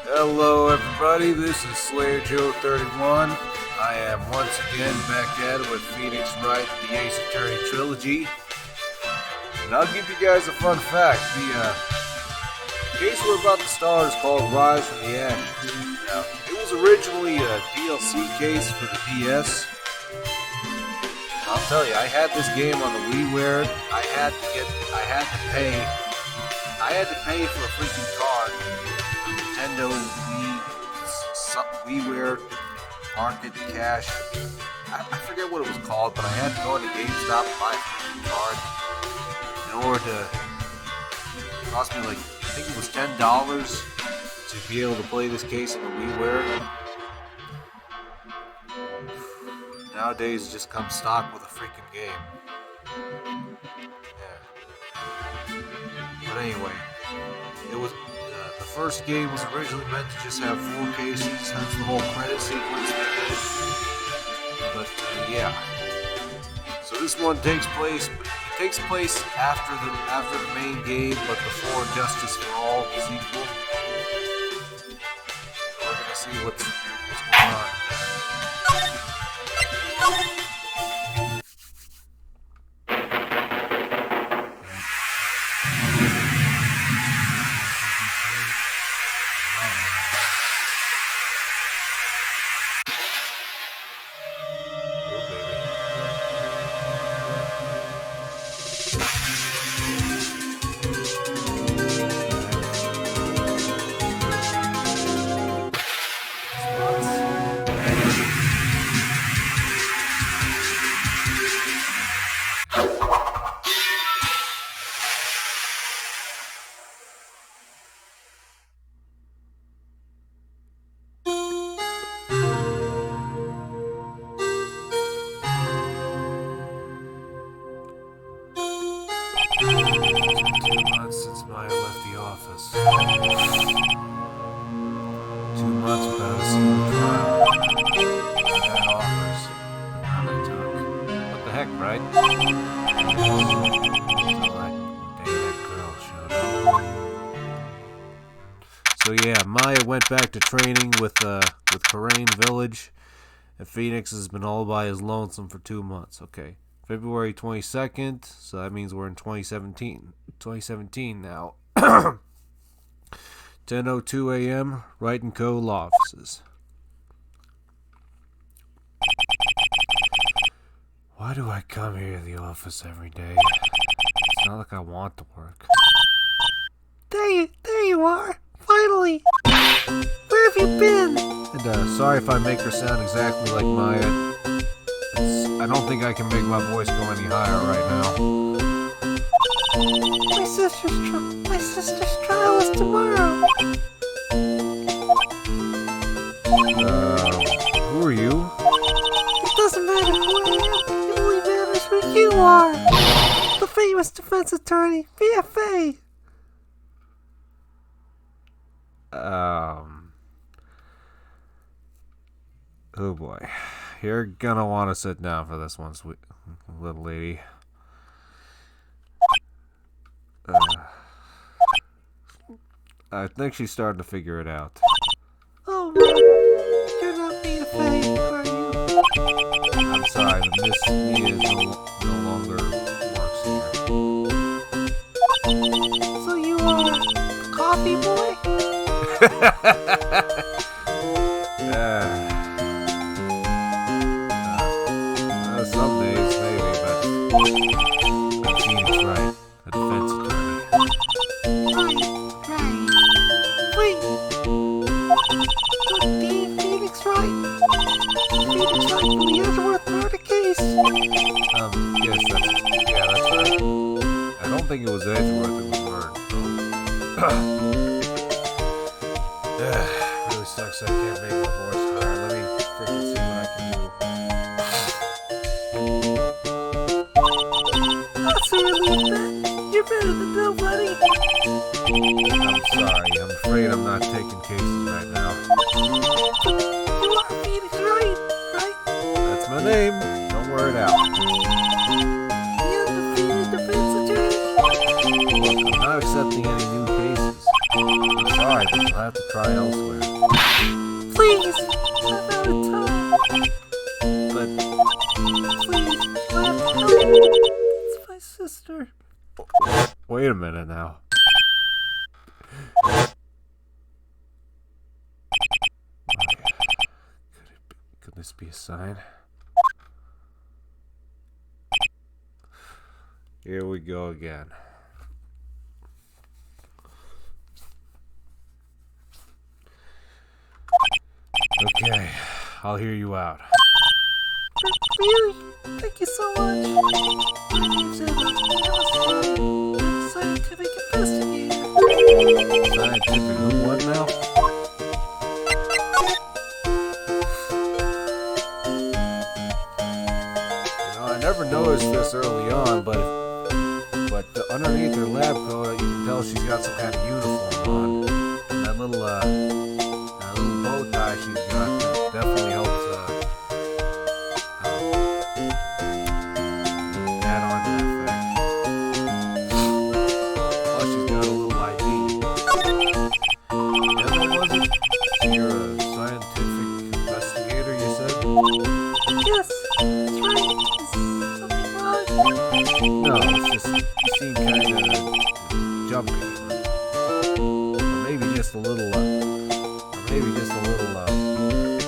Hello everybody, this is Slayer Joe 31. I am once again back at it with Phoenix Wright, the Ace Attorney trilogy. And I'll give you guys a fun fact. The case we're about to start is called Rise from the Ashes. Now, it was originally a DLC case for the DS. I'll tell you, I had this game on the WiiWare. I had to pay for a freaking card. Nintendo WiiWare Market Cash. I forget what it was called, but I had to go into GameStop and buy a freaking card in order to. It cost me like, I think it was $10 to be able to play this case on the WiiWare. Nowadays, it just comes stock with a freaking game. Yeah. But anyway, it was. The first game was originally meant to just have 4 cases. That's the whole credit sequence they did. But yeah. So this one takes place. It takes place after the main game, but before Justice for All sequel. So we're gonna see what's going on. Since Maya left the office. 2 months without a single trial. Bad offers. None I took. What the heck, right? That girl showed up. So yeah, Maya went back to training with Karain Village, and Phoenix has been all by his lonesome for 2 months. Okay. February 22nd, so that means we're in 2017. 2017 now. 10:02 a.m. Wright & Co. law offices. Why do I come here to the office every day? It's not like I want to work. There you are! Finally! Where have you been? And sorry if I make her sound exactly like Maya. I don't think I can make my voice go any higher right now. My sister's trial is tomorrow. Who are you? It doesn't matter who I am. It only matters who you are. The famous defense attorney, Maya Fey. Oh boy. You're gonna want to sit down for this one, sweet little lady. I think she's starting to figure it out. Oh, you're not Maya Fey, are you? I'm sorry, but Miss Mia no longer works here. So you are Coffee Boy? Some days, maybe, but I'm Phoenix Wright, a defense attorney. Right. Wait. Phoenix Wright? Phoenix Wright from the Edgeworth murder case? Yes, that's right. I don't think it was Edgeworth, it was Word, though. Really sucks I can't make my voice higher. Let me freaking see what I can do. That's a relief, man. You're better than nobody. I'm sorry. I'm afraid I'm not taking cases right now. You are Phoenix Wright, right? That's my name. Don't wear it out. The undefeated defense Look, I'm not accepting any new cases. I'm sorry, but you'll have to try elsewhere. Please, I'm out of time. But Please, you have to help me. It's my sister. wait a minute now. Could this be a sign? Here we go again. Okay, I'll hear you out. Really? Thank you so much. My name's Emma. I'm a scientific investigator. Scientific who? What now? I never noticed this early on, but underneath her lab coat, you can tell she's got some kind of uniform on. And that little bow tie she's got definitely helps add on to that fact. Plus, she's got a little ID. And what was it? You're a scientific investigator, you said? Yes, that's right. Is something wrong? No, it's just you seem kind of jumpy, or maybe just a little,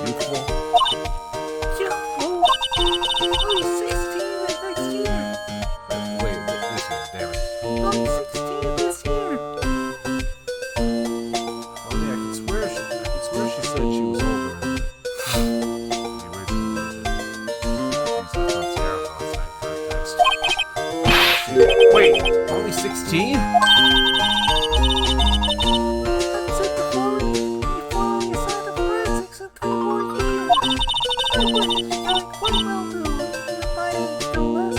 youthful. Yeah, well, I'll be 16 next year. Wait, this year, damn it. I'll be 16 this year. Oh yeah, I could swear she said she was older in the original version. At least that's on Sierra Club's context. Wait, only 16? I'm set to following a side of forensics in 3 more years. My work is going quite well though, with my age still less.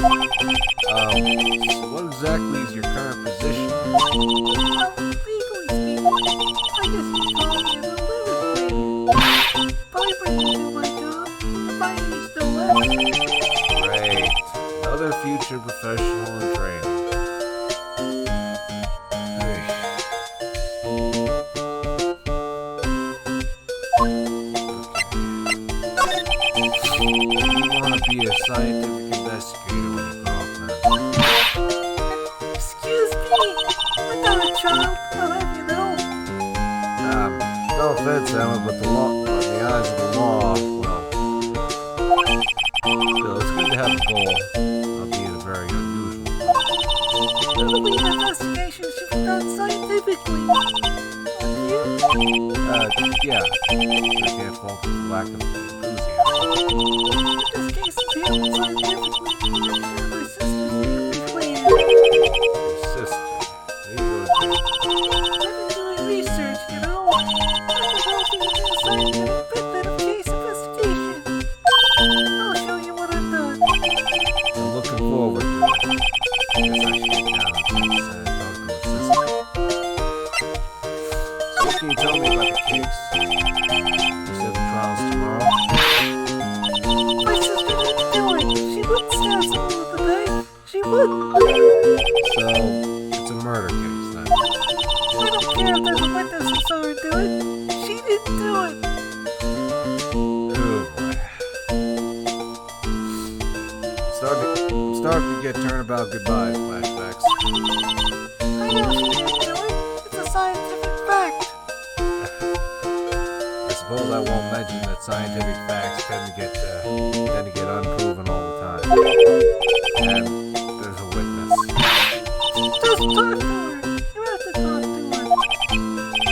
So what exactly is your current position? Well, legally speaking, I guess you'd call me an 11th grader. But I bring you to my job, with my age still less. Great. Another future professional in training. Hey. You want to be a scientific investigator when you grow up, man. Excuse me, I'm not a child, I'll have you know. No offense, Emma, but the law, in the eyes of the law, well, still, it's good to have a goal, albeit a very unusual one. Probably an investigation should be done scientifically. Aren't you? Yeah, sure can't fault the lack of enthusiasm. If this case is handled scientifically, I'm sure my sister's name will be clear. Your sister, there you go again. I've been doing research, you know. I'm developing a new scientific method of case investigation. I'll show you what I've done. I'm looking forward to it. I guess I should get down and talk to her sister. So what can you tell me about the case? You said the trial's tomorrow? My sister didn't do it. She wouldn't stab someone with a knife. She wouldn't. So, it's a murder case then. I don't care if there's a witness who saw her do it. She didn't do it. Oh boy. I'm starting to get turnabout goodbyes flashbacks. I know she didn't do it. It's a scientific fact. I suppose I won't mention that scientific facts tend to get unproven all the time. And there's a witness. Just talk to her. You have to talk to her.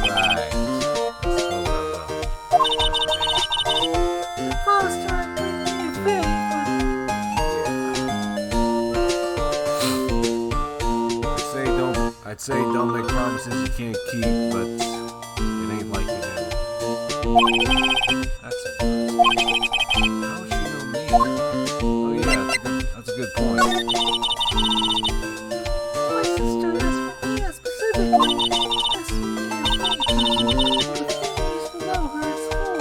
Right. I suppose I will. I promised her I'd bring Maya Fey, I'd say don't make promises you can't keep, but it ain't like you do. That's interesting. How would she know me? Oh yeah, that's a good point. my sister asked for Maya specifically. Asked for Maya Fey. With families below her at school.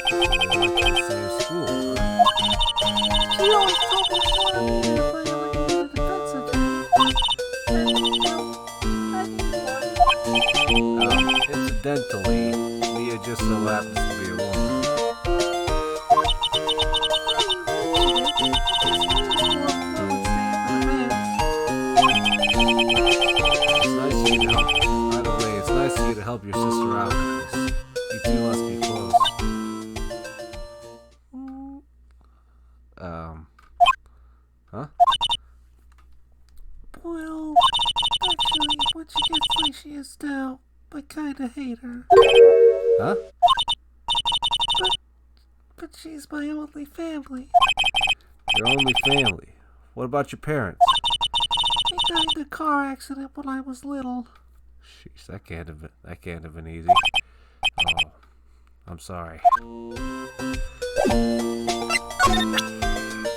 So they like the same school, huh? She always told me she wanted me to play like a defense attorney. And coincidentally, Mia just so happens to be a woman. It's nice of you to help. By the way, it's nice of you to help your sister out with this. You two must be close. Huh? Well, actually, when she gets like she is now, I kinda hate her. Huh? But she's my only family. Your only family. What about your parents? They died in a car accident when I was little. Jeez, that can't have been easy. Oh, I'm sorry.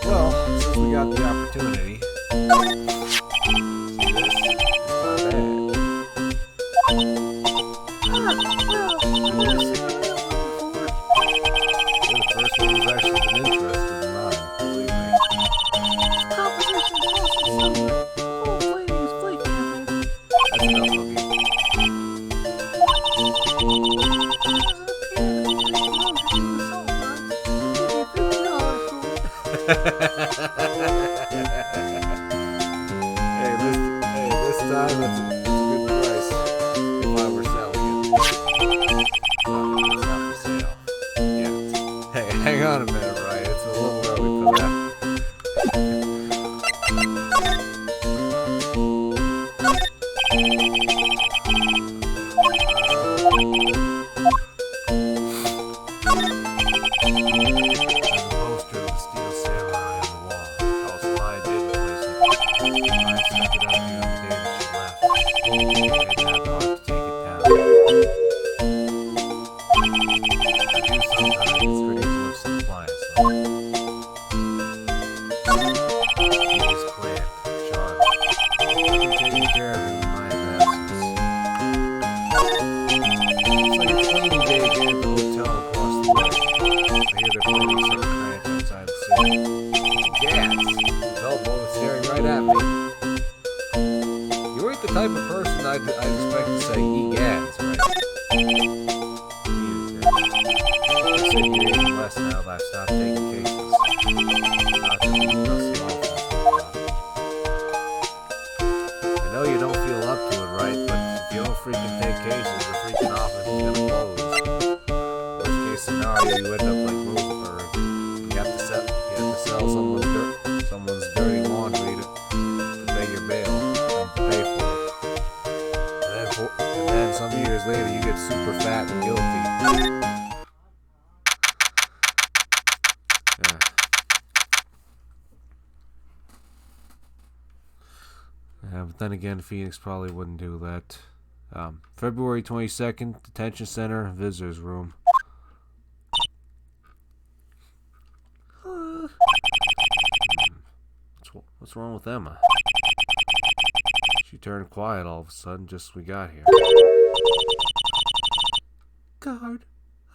Well, since we got the opportunity, see this? It's not bad. Well, I've never seen a real one before. You're the first one who's actually been interested in mine, believe me. Competition's also similar. Old lady is flaky a bit. That's enough of you. Hey, this time that's a good price if I were selling it. It's not for sale. Yeah. Hey, hang on a minute, Wright. It's a little early for that. There's a poster of the steel samurai on the wall. Also, Maya did replace it. Maya stuck it up here on the day that she left. Made that part to take it down. I do sometimes. It's pretty close to the appliance, though. He's planned. Charmed. I've been taking care of him in Maya's absence. It's like a cleaning day again at the hotel across the way. I hear they're planning some prank outside the city. Gads! His elbow is staring right at me. You ain't the type of person I'd expect to say egads, right? Jesus, I sit here even less now that I've stopped taking cases. Not to be dusty off once in a while. I know you don't feel up to it, right? But if you don't freaking take cases, the freaking office is gonna close. Worst case scenario, you end up like Rosenberg. You have to sell someone's dirty laundry to pay your bail and to pay for it. And then some years later, you get super fat and guilty. Yeah. But then again, Phoenix probably wouldn't do that. February 22nd, detention center, visitors room. What's wrong with Emma? She turned quiet all of a sudden just as we got here. Guard,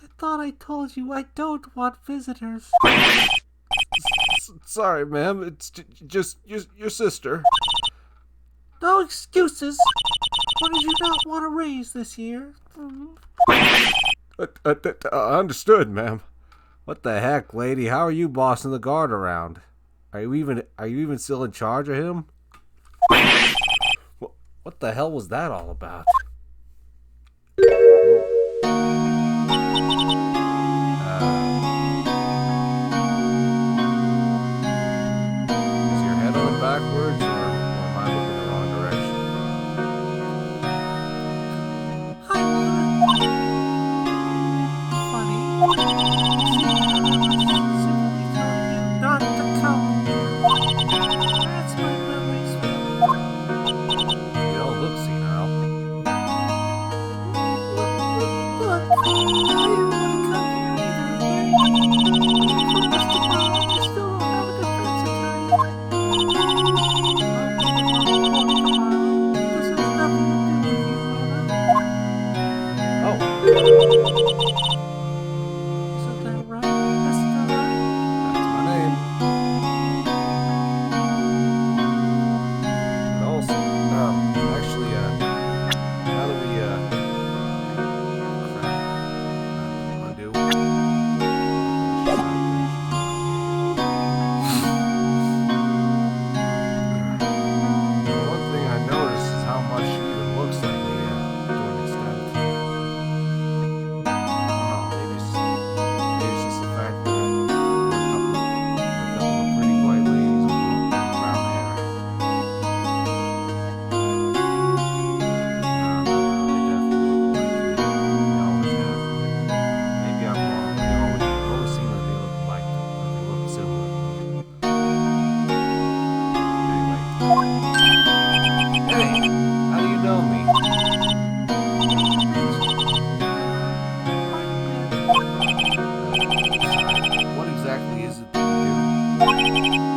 I thought I told you I don't want visitors. Sorry, ma'am. It's just your sister. No excuses. What did you not want to raise this year? Understood, ma'am. What the heck, lady? How are you bossing the guard around? Are you even still in charge of him? What the hell was that all about? Is your head on backwards, or am I looking the wrong direction? I wanna... Funny. Simply telling you not to come. That's my memories. You don't look senile.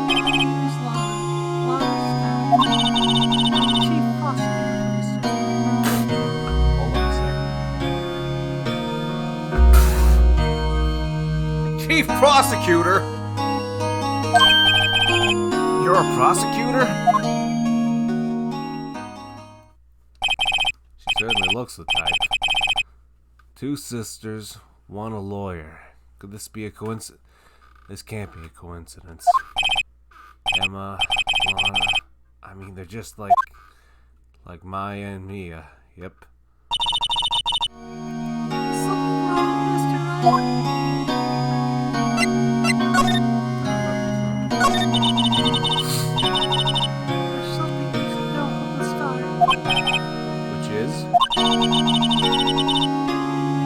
name is Lana. Lana Scott. Chief prosecutor for this district. Hold on a second. Chief prosecutor? You're a prosecutor? She certainly looks the type. 2 sisters, 1 a lawyer. Could this be a coincidence? This can't be a coincidence. Emma, Lana, I mean, they're just like Maya and Mia. Yep. Something wrong, Mr. Wright? There's something you should know from the start. Which is?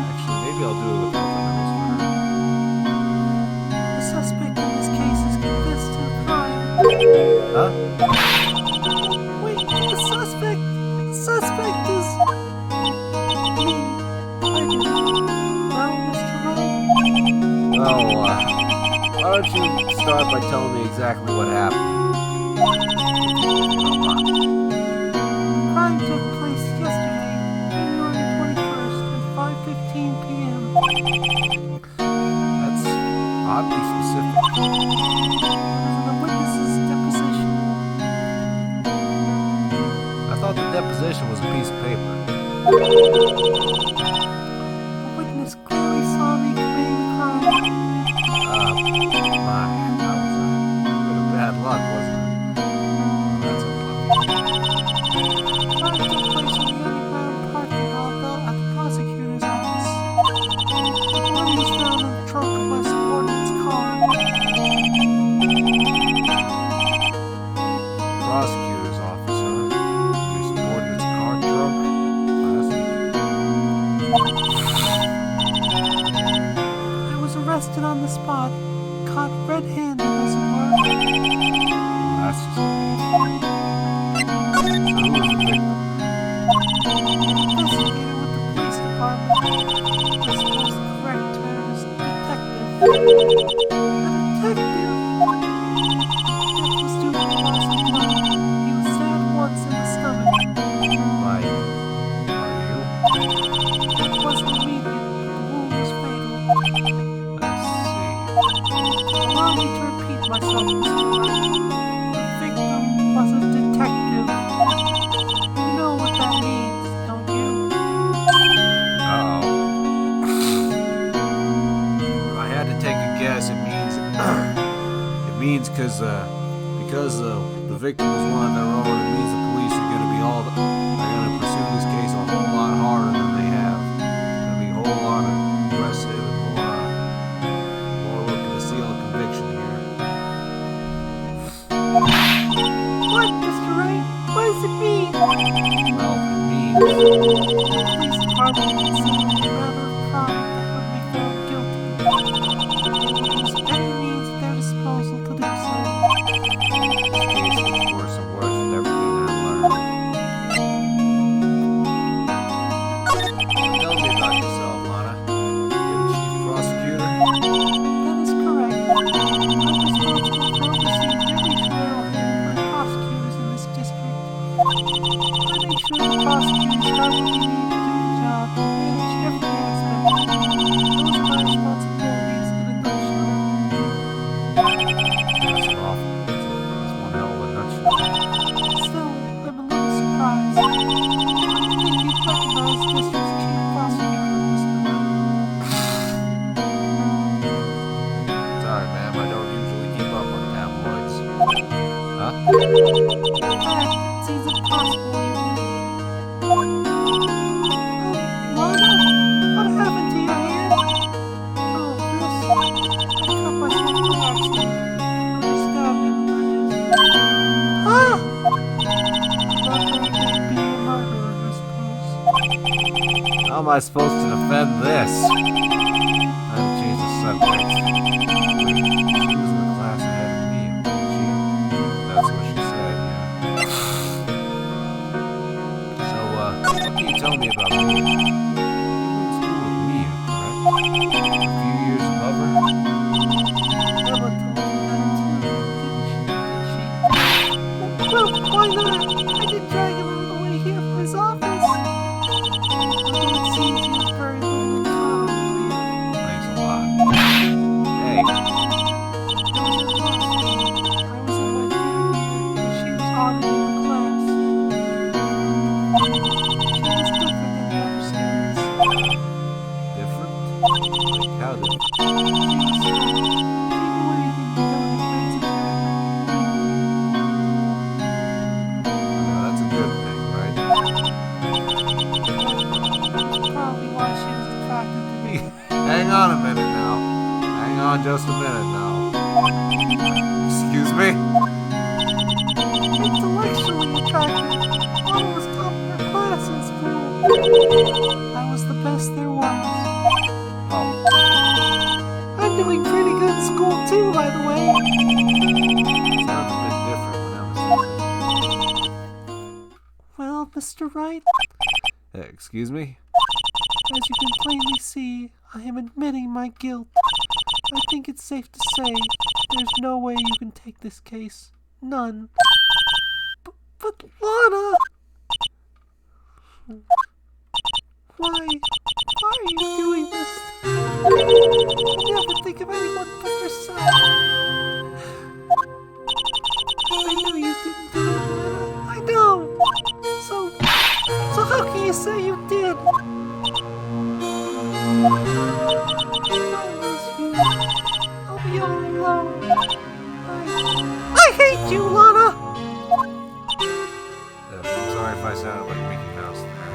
Actually, maybe I'll do it without the nose for her. The suspect in this case is confessed to a crime. Huh? Wait, the suspect is me. I do. Well, Mr. Wright, Well, why don't you start by telling me exactly what happened? the crime took place yesterday, January 21st at 5:15 p.m. That's oddly specific. It was in the witness's deposition. I thought the deposition was a piece of paper. The witness clearly saw me committing the crime. My, that was a bit of bad luck, wasn't it? Well, that's unlucky. The crime took place in the underground parking lot at the prosecutor's office. The body was found in the trunk of my subordinate's car. Prosecutor's office, huh? Your subordinate's car trunk? I was arrested on the spot, caught red-handed as it were. That's just great. So who was the victim? Investigator with the police department. I suppose the correct term is detective. A detective? Death was due to the loss of blood. He was stabbed once in the stomach. By you? It wasn't immediate, but the wound was fatal. I see. Allow me to repeat myself, Mr. Wright. The victim was a detective. You know what that means, don't you? Uh-oh. If I had to take a guess, it means because the victim was one of their own, it means the police are going to be they're going to pursue this case a whole lot harder than they have. Going to be a whole lot aggressive and more looking to seal a conviction here. What, Mr. Wright? What does it mean? Well, it means The police department considered me rather a crime that would be found guilty. They will use any means at their disposal to do so. this case gets worse and worse with everything I've learned. Tell me about yourself, Lana. You're the chief prosecutor? That is correct. I'm responsible for overseeing every trial handled by prosecutors in this district. I make sure the prosecutors have what they need to do the job and manage every aspect. Those are my responsibilities in a nutshell. That's an awful. That's one hell of a nutshell. Still, I'm a little surprised. I didn't think you'd recognize this as chief prosecutor, Mr. Wright. Sorry, ma'am. I don't usually keep up on tabloids. Huh? In fact, it seems impossible you would. Lana? What happened to your hand? Oh, this. I cut myself by accident. I stabbed him, that is. Ah! Not very good at being a murderer, I suppose. How am I supposed to defend this? I had to change the subject. She was in the class ahead of me, wasn't she? That's what she said, yeah. So, what can you tell me about me? You were in school with Mia, correct? A few years above her? Emma told me that too, didn't she? Why not? I did drag him all the way here from his office. Although it seems you have very little in common with me. Thanks a lot. Hey, I was at loss. I was in my theory that she was auditing the class. She was different than the other students. different? Like how different? She knew anything to know that makes it to Now that's a good thing, right? probably why she was attracted to me. Hang on a minute now. Hang on just a minute now. Excuse me? Intellectually attracted. Lana was top of her class in school. I was the best there was. Oh, I'm doing pretty good in school too, by the way. sounds a bit different when Emma says Well, Mr. Wright, it. Excuse me? as you can plainly see, I am admitting my guilt. I think it's safe to say there's no way you can take this case. None. But Lana! Why are you doing this? You never think of anyone but yourself. I know you didn't do it, Lana. I know. So how can you say you did? I'll miss you. I'll be all alone. I hate you, Lana. I'm sorry if I sounded like Mickey Mouse there.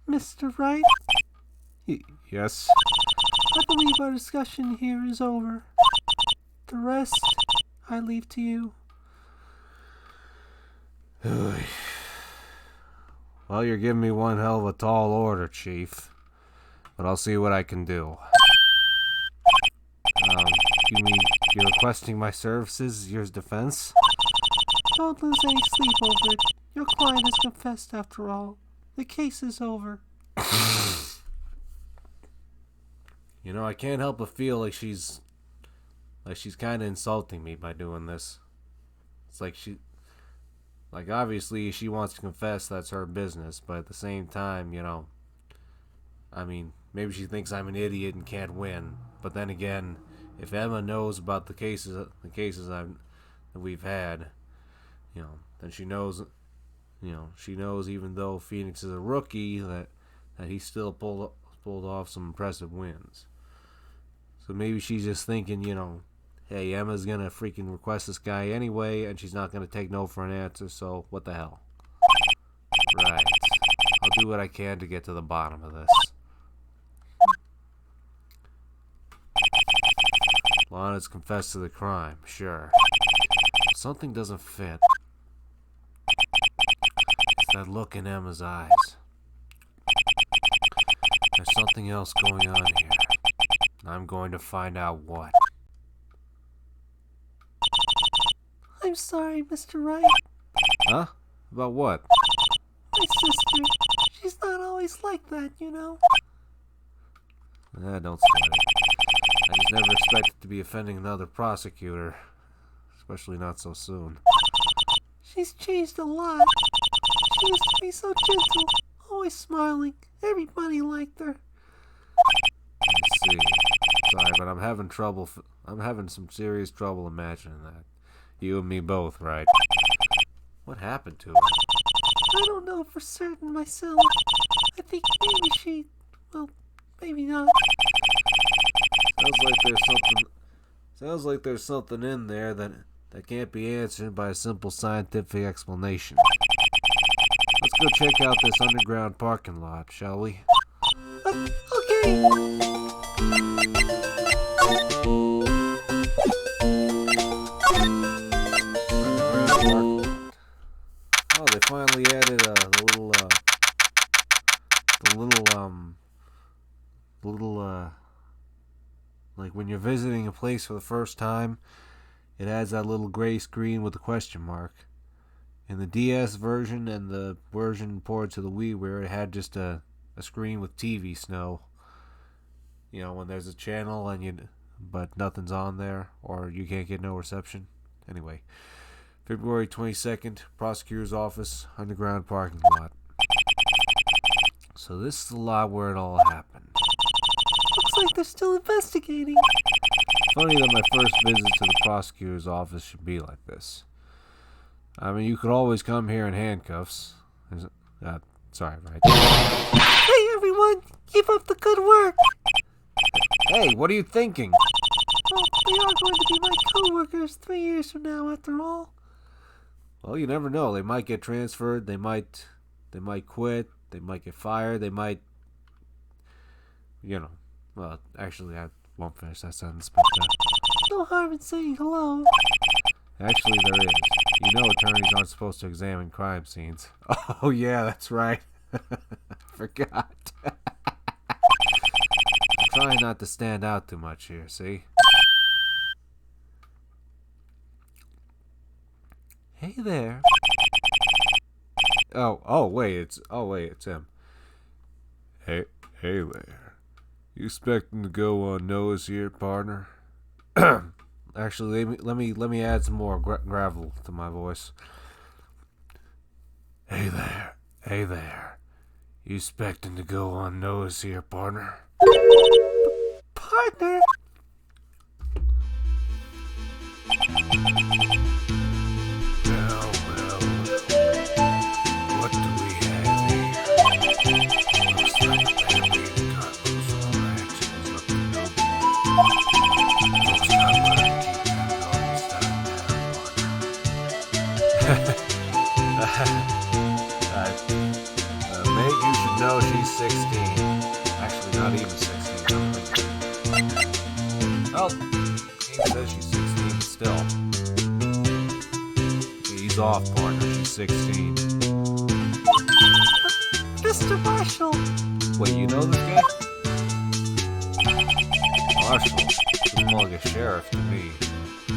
Mr. Wright, Yes? I believe our discussion here is over. The rest, I leave to you. Well, you're giving me one hell of a tall order, Chief. But I'll see what I can do. You mean you're requesting my services, your defense? Don't lose any sleep over it. Your client has confessed after all. The case is over. You know, I can't help but feel like she's kind of insulting me by doing this. It's like obviously she wants to confess, that's her business, but at the same time, you know, I mean, maybe she thinks I'm an idiot and can't win. But then again, if Emma knows about the cases that we've had, you know, then she knows even though Phoenix is a rookie, that he still pulled off some impressive wins. So maybe she's just thinking, you know, hey, Emma's gonna freaking request this guy anyway, and she's not gonna take no for an answer, so what the hell? Right. I'll do what I can to get to the bottom of this. Lana's confessed to the crime, sure. Something doesn't fit. It's that look in Emma's eyes. There's something else going on here. I'm going to find out what. I'm sorry, Mr. Wright. Huh? About what? My sister. She's not always like that, you know. Don't sweat it. I just never expected to be offending another prosecutor. Especially not so soon. She's changed a lot. She used to be so gentle, always smiling. Everybody liked her. Let's see. Sorry, but I'm having some serious trouble imagining that. You and me both, right? What happened to her? I don't know for certain myself. I think well, maybe not. Sounds like there's something in there that can't be answered by a simple scientific explanation. Let's go check out this underground parking lot, shall we? Okay. Oh, they finally added like when you're visiting a place for the first time, it adds that little gray screen with a question mark. In the DS version and the version ported to the WiiWare, it had just a screen with TV snow. You know, when there's a channel and but nothing's on there, or you can't get no reception. Anyway, February 22nd, prosecutor's office, underground parking lot. So this is the lot where it all happened. Looks like they're still investigating. Funny that my first visit to the prosecutor's office should be like this. I mean, you could always come here in handcuffs. Sorry, right? Hey, everyone! Keep up the good work! Hey, what are you thinking? Well, they are going to be my co-workers 3 years from now, after all. Well, you never know. They might get transferred. They might quit. They might get fired. They might, well, actually, I won't finish that sentence, but, No harm in saying hello. actually, there is. You know attorneys aren't supposed to examine crime scenes. Oh, yeah, that's right. Forgot. I'm trying not to stand out too much here, see? Hey there. Oh, wait, it's him. Hey there. You expecting to go unnoticed here, partner? Actually, let me add some more gravel to my voice. Hey there. You expecting to go unnoticed here, partner? Partner! Well, what do we have here? Looks like the family got loose on our actions up to no good. Folks not learning to keep that doggy style down, partner. Mate, you should know she's 16. Actually, not even 16. Well, he says she's 16 still. He's off, partner. She's 16. Mr. Marshall! Wait, you know this guy? Marshall? He's more like a sheriff to me. I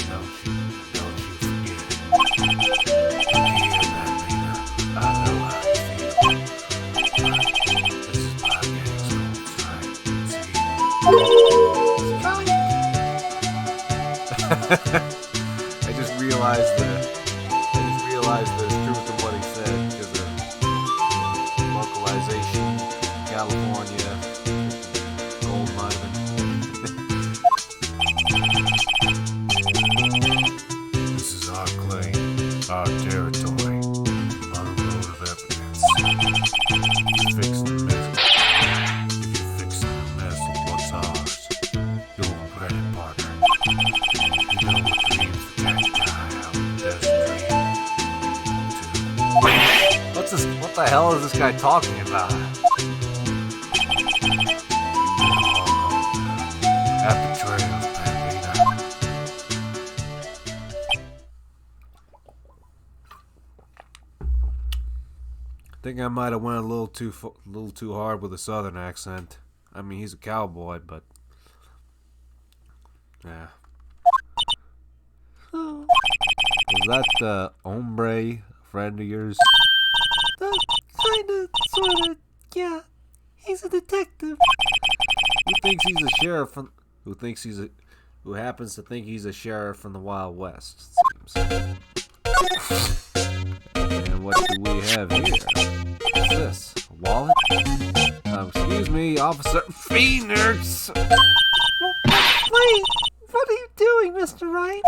know you forget. Look here, Batman. I know how you feel. This is my gang's goals, right? See? I just realized there's truth in what he said because of localization, California, gold mining. This is our claim, our territory, our road of evidence. If you're fixing the mess of what's ours, you'll regret it, partner. You know what dreams the cat die out in the desert dream. What the hell is this guy talking about? At the trails, Bambina. I think I might have went a little too hard with a southern accent. I mean, he's a cowboy, but yeah. Oh, Was that the hombre friend of yours? kinda, sorta, yeah. He's a detective. Who thinks he's a sheriff from? Who happens to think he's a sheriff from the Wild West? It seems. And what do we have here? What's this? A wallet? Excuse me, Officer Phoenix. Wait, what are you doing, Mr. Wright?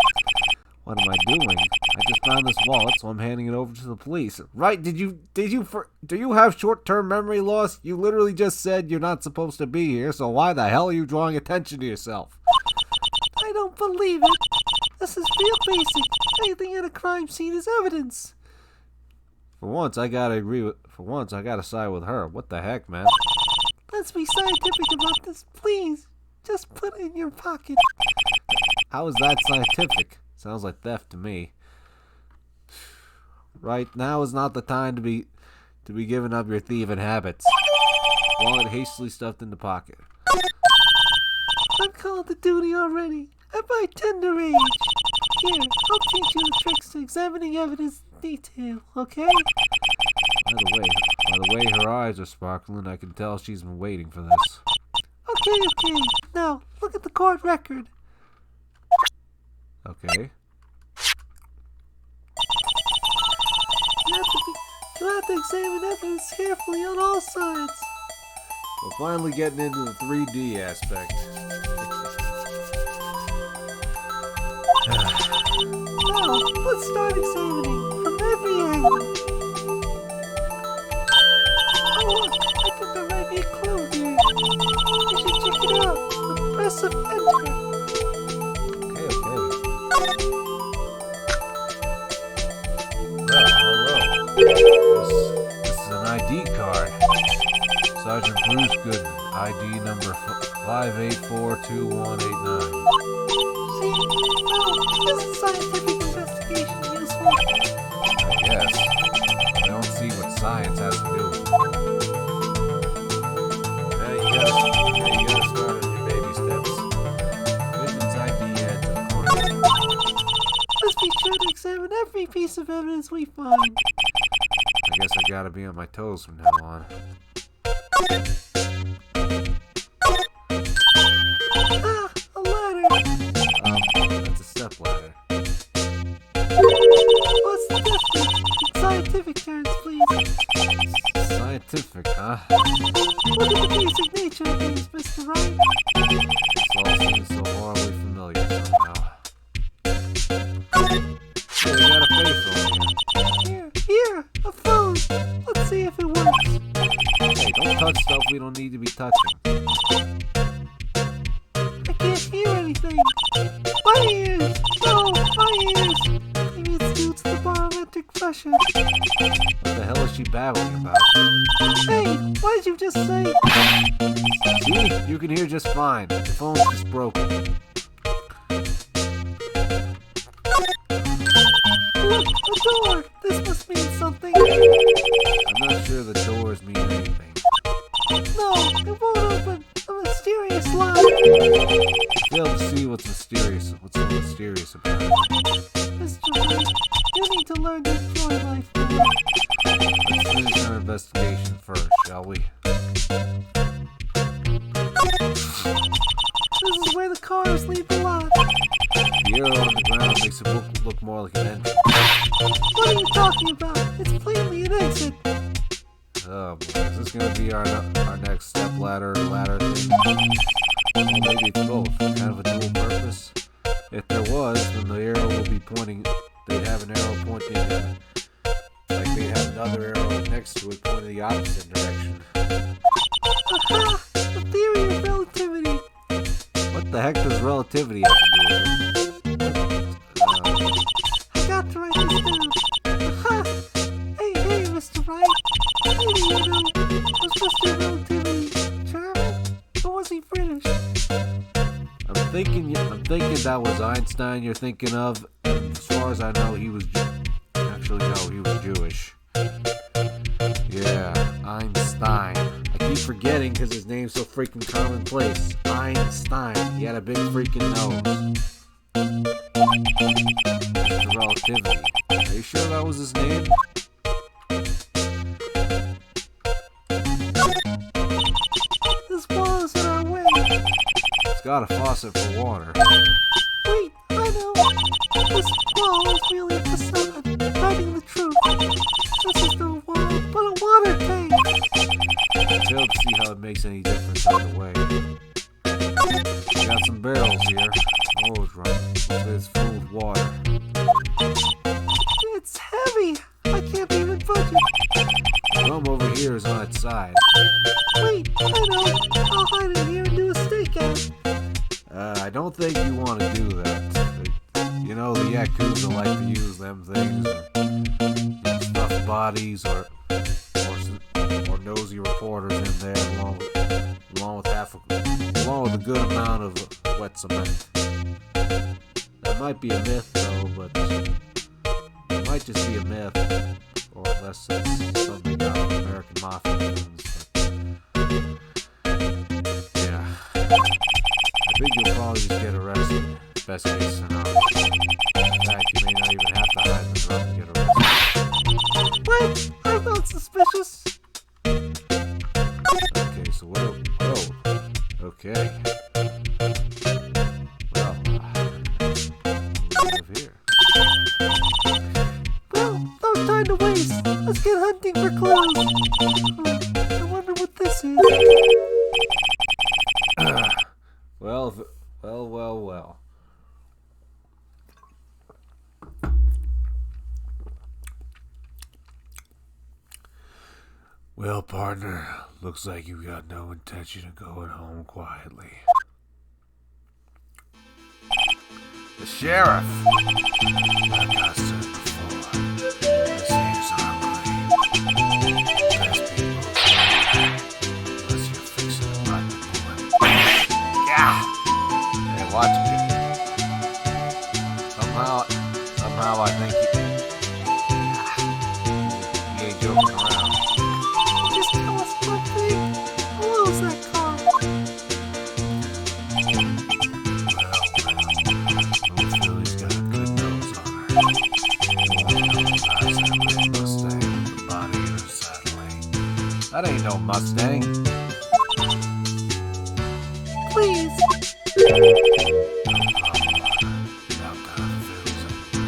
What am I doing? I just found this wallet, so I'm handing it over to the police. Right? Do you have short-term memory loss? You literally just said you're not supposed to be here, so why the hell are you drawing attention to yourself? I don't believe it. This is real basic. Anything at a crime scene is evidence. For once, I gotta side with her. What the heck, man? Let's be scientific about this, please. Just put it in your pocket. How is that scientific? Sounds like theft to me. Right, now is not the time to be giving up your thieving habits. Wallet hastily stuffed in the pocket. I'm called to duty already. At my tender age. Here, I'll teach you the tricks to examining evidence in detail, okay? By the way, her eyes are sparkling. I can tell she's been waiting for this. Okay. Now, look at the court record. Okay. You have to examine evidence carefully on all sides. We're finally getting into the 3D aspect. Now, let's start examining from every angle. Oh, look, I think there might be a clue here. You should check it out. The press of enter. Okay. Well, hello. This is an ID card. Sergeant Bruce Gooden, ID number 5842189. See? Now, is scientific investigation useful? I guess. I don't see what science has to do with it. You gotta start on your baby steps. Goodman's ID adds to the court. Let's be sure to examine every piece of evidence we find. I guess I gotta be on my toes from now on. Ah, a ladder. That's a step ladder. What's the difference? In scientific terms, please. Scientific, huh? Look at the basic nature of things, Mr. Wright. This all seems so horribly familiar somehow. Hey, we got a payphone here. Here, a phone. Let's see if it works. Hey, don't touch stuff we don't need to be touching. I can't hear anything. My ears! No, my ears! Maybe it's due to the barometric pressure. What the hell is she babbling about? Hey, what did you just say? See? You can hear just fine. The phone's just broken. Look, a door! This must mean something. I'm not sure the doors mean anything. No, it won't open. A mysterious lock. Fail to see what's so mysterious about it. Mr. Wright, you need to learn to enjoy life more. Let's finish our investigation first, shall we? This is where the cars leave the lot. The arrow on the ground makes it look more like an entrance. What are you talking about? It's plainly an exit. Oh boy, is this gonna be our next step ladder thing? Well, maybe it's both. Kind of a dual purpose. If there was, then the arrow will be pointing. They'd have an arrow pointing, like they'd have another arrow next to it pointing the opposite direction. Aha! The theory of relativity. What the heck does relativity have to do with it? I got to write this down. Aha! Hey, Mr. Wright. Maybe you know, was Mr. Relativity German? Or was he British? I'm thinking that was Einstein you're thinking of. And as far as I know, he was Jewish. Yeah, Einstein. I keep forgetting because his name's so freaking commonplace. Einstein. He had a big freaking nose. Mr. Relativity. Are you sure that was his name? This wall is in our way. It's got a faucet for water. Wait, I know. This wall is really a facade, hiding the truth. This is no wall, but a water tank. I fail to see how it makes any difference either way. We got some barrels here. Oh, it's right. It's full of water. It's heavy. I can't even budge it. The drum over here is on its side. Wait, I know. I'll hide in here and do a stakeout. I don't think you want to do that. You know, the Yakuza like to use them things. Or stuffed bodies or nosy reporters in there along with a good amount of wet cement. That might be a myth though, but it might just be a myth, or unless it's something out of American Mafia films. But, yeah, I think you'll probably just get arrested. Best case scenario. In fact, you may not even have to hide in the drum to get arrested. What? I'm not suspicious. Okay, so what? Oh, okay. Well, well, well. Well, partner, looks like you got no intention of going home quietly. The sheriff! Like I said before, this here's our claim. Best people unless you're fixing to bite the bullet. Yeah! Hey, watch it. Somehow I think you ain't joking around. Just tell us one thing. How old is that car? Well, Philly's got a good nose on her. One drives that red Mustang with the body in her satellite. That ain't no Mustang. Please. About time Phil's anyway.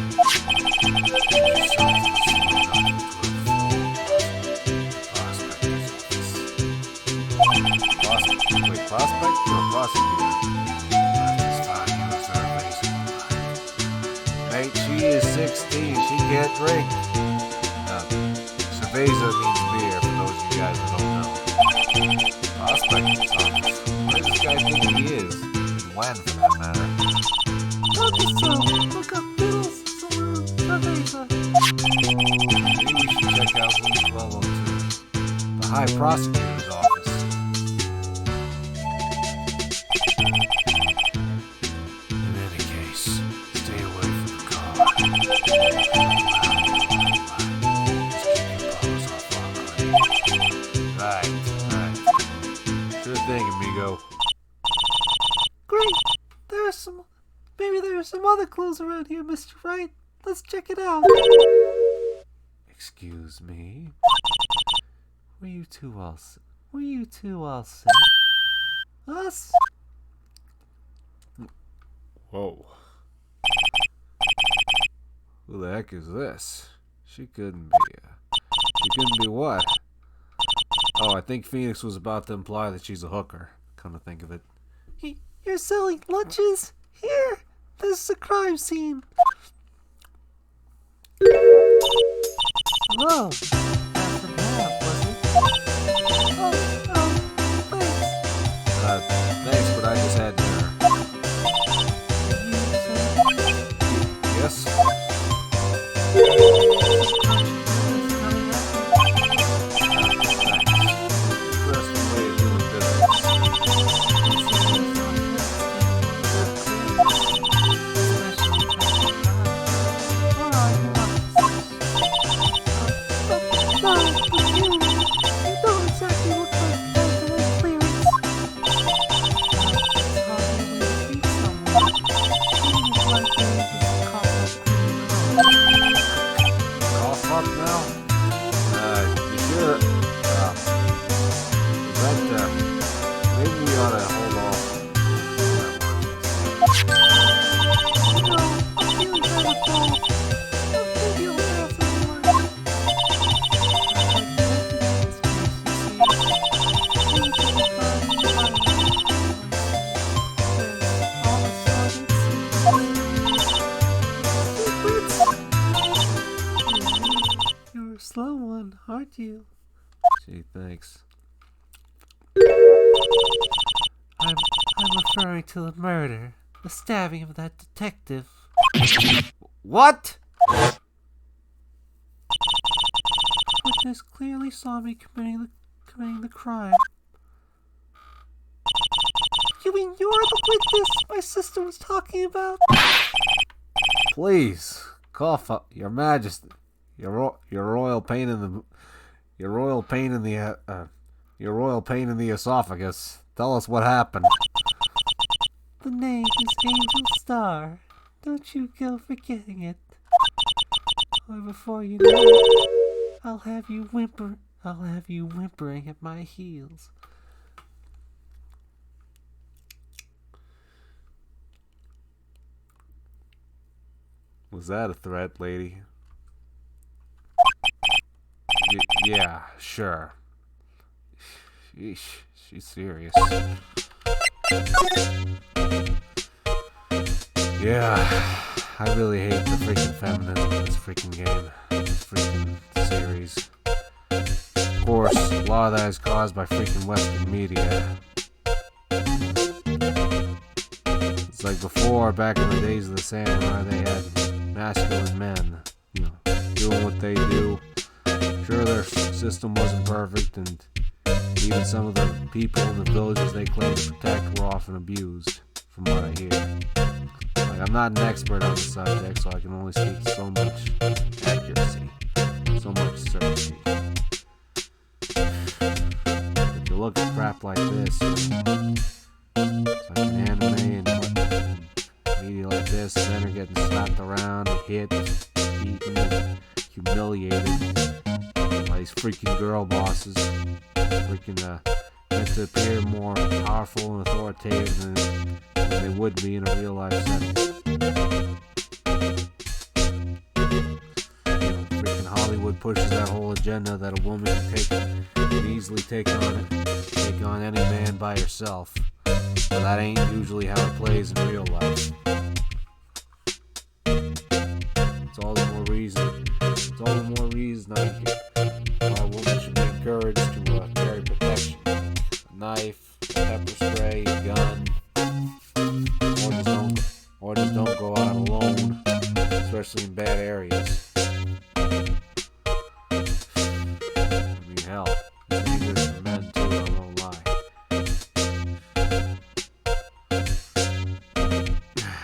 Wait, prospect or prosecutor? Just 5 years her Mate, she is 16. She can't drink. Cerveza means beer, for those of you guys who don't know. Prospector's office. Where does this guy think he is? And when, for that matter? Don't be so. Look up Beatles. Cerveza. Maybe we should check out room 1202. The High Prosecutor's office. In any case, stay away from the car. Just keep your paws off our money. Right. Sure thing, amigo. Great. Maybe there are some other clues around here, Mr. Wright. Let's check it out. Excuse me? Were you two all set? Us? Whoa. Who the heck is this? She couldn't be what? Oh, I think Phoenix was about to imply that she's a hooker. Come to think of it. You're selling lunches? Here. This is a crime scene. Hello. That's the map, was it? Thanks. Thanks, but I just had dinner. Yes? You're a slow one, aren't you? Gee, thanks. I'm referring to the murder, the stabbing of that detective. What? Witness clearly saw me committing the crime. You mean you're the witness my sister was talking about? Please, cough up, Your Majesty. Your royal pain in the esophagus. Tell us what happened. The name is Angel Star. Don't you go forgetting it. Or before you know it, I'll have you whimpering at my heels. Was that a threat, lady? Yeah, sure. Sheesh, she's serious. Yeah, I really hate the freaking feminism in this freaking game, this freaking series. Of course, a lot of that is caused by freaking Western media. It's like before, back in the days of the samurai, they had masculine men, doing what they do. Sure, their system wasn't perfect, and even some of the people in the villages they claimed to protect were often abused, from what I hear. Like, I'm not an expert on the subject, so I can only speak so much accuracy, so much certainty. If you look at crap like this, it's like an anime and media like this, men are getting slapped around, hit, beaten, and humiliated by these freaking girl bosses. Freaking meant to appear more powerful and authoritative than they would be in a real life setting. Freaking Hollywood pushes that whole agenda that a woman can easily take on any man by herself. But that ain't usually how it plays in real life. It's all the more reason why a woman should be encouraged to carry protection. A knife, pepper spray, gun, or just don't go out alone, especially in bad areas. I mean, hell, it's dangerous for men too, I won't lie.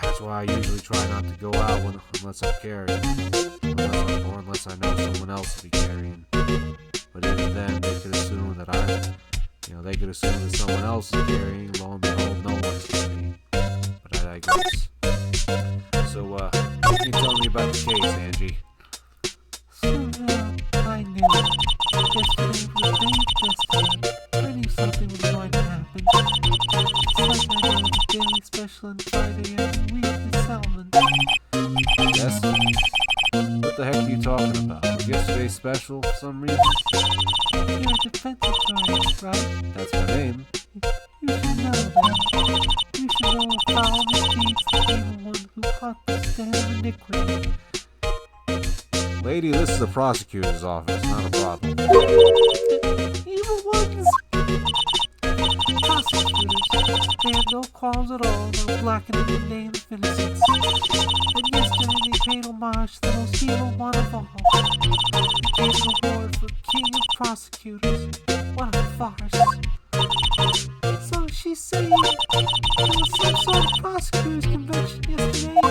That's why I usually try not to go out unless I'm carrying, unless I know someone else to be carrying. But even then, they could assume that someone else is carrying. Lo and behold, no one's carrying. But I digress. So, what can you tell me about the case, Angie? So, I knew it. Yesterday was yesterday. I knew something was going to happen. It's like I know the daily special on Friday every week in Salmon. Yes? What the heck are you talking about? Was yesterday's special for some reason? You're a defense attorney, right? That's my name. You should know that. You should know of foul misdeeds the evil one who caught the stand of iniquity. Lady, this is the prosecutor's office, not a problem. Evil ones! Prosecutors, they have no qualms at all about blackening the name of innocence. And yesterday they paid homage to the most evil one of all. They gave an award for King of Prosecutors. What a farce. So she's saying there was some sort of prosecutors convention yesterday.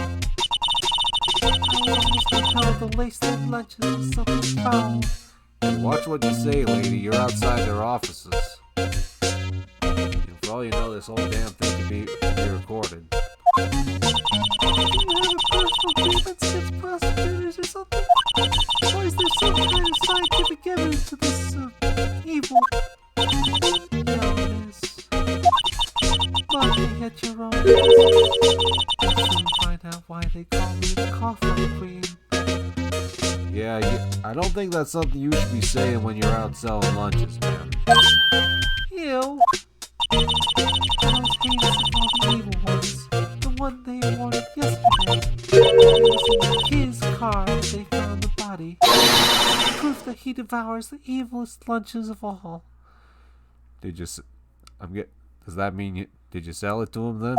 I was almost compelled to lace their lunches with something foul. Hey, watch what you say, lady. You're outside their offices. For all you know, this whole damn thing can be recorded. Do you have a personal grievance against prosecutors or something? Or is there some kind of scientific evidence to this evil? Youngness. Laughing at your own risk. You'll soon find out why they call me the coffin queen. Yeah, I don't think that's something you should be saying when you're out selling lunches, man. Ew. The most heinous of all the evil ones. The one they awarded yesterday. It was in his car that they found the body. Proof that he devours the evilest lunches of all. Does that mean did you sell it to him then?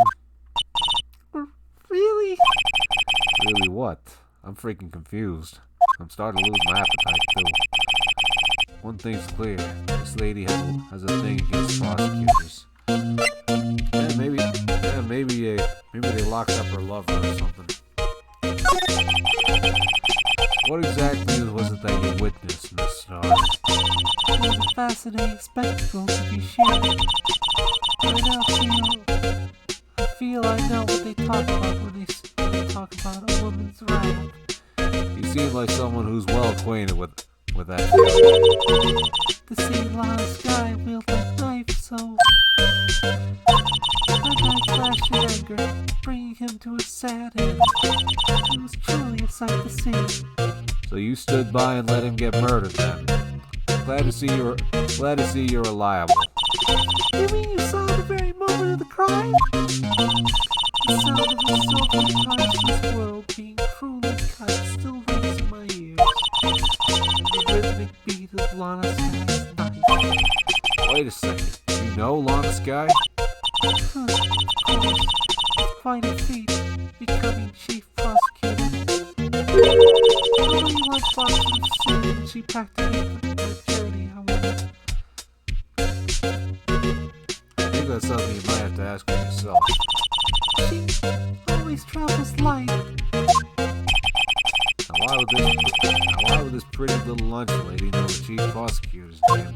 Really? Really what? I'm freaking confused. I'm starting to lose my appetite too. One thing's clear. This lady has a thing against prosecutors. Maybe they locked up her lover or something. What exactly was it that you witnessed, Miss Star? It was a fascinating spectacle to be sure. I feel I know what they talk about when they talk about a woman's wrath. You seem like someone who's well acquainted with that. The same last guy wielded that knife, so that knife flashed in anger, bringing him to a sad end. It was truly a sight to see. So you stood by and let him get murdered then. Glad to see you're reliable. You mean you saw the very moment of the crime? The sound of a self-unconscious world being cruelly cut still rings in my ears. The rhythmic beat of Lana Sky's knife. Wait a second. You know Lana Sky? Of course. It's quite a feat, becoming chief prosecutor. Nobody likes watching her and she practically put her journey, however. I think that's something you might have to ask her yourself. She always travels light. Now why would this pretty little lunch lady know the chief prosecutor's name?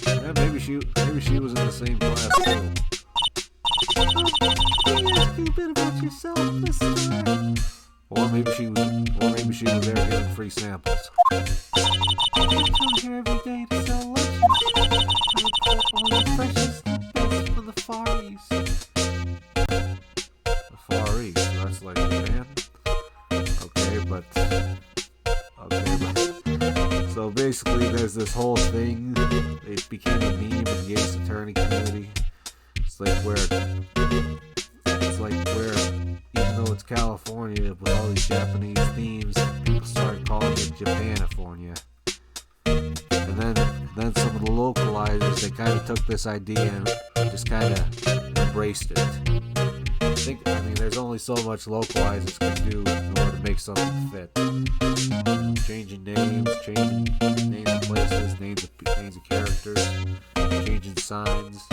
Yeah, maybe she was in the same class too. Can you ask me a bit about yourself, Mr. Or maybe she was there giving free samples. I come here every day to sell lunches. I report all the freshest and best from the Far East. The Far East, that's like Japan? So basically there's this whole thing, it became a meme in the ace attorney community. It's like where even though it's California with all these Japanese themes, people started calling it Japanifornia. And then some of the localizers, they kind of took this idea and just kind of embraced it. I mean, there's only so much localizers can do in order to make something fit. Changing names of places, names of characters, changing signs.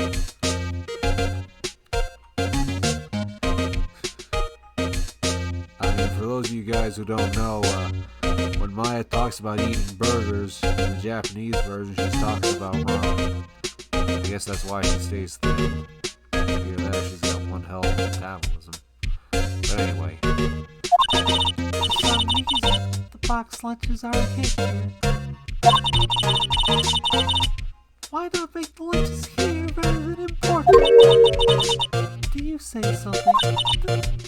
I mean, for those of you guys who don't know, when Maya talks about eating burgers in the Japanese version, she's talking about ramen. I guess that's why she stays thin. Hear that? She's got one hell of a metabolism. But anyway. For some reason, the box lunches are a hit here. Why not make the lunches here rather than imported? Do you say something?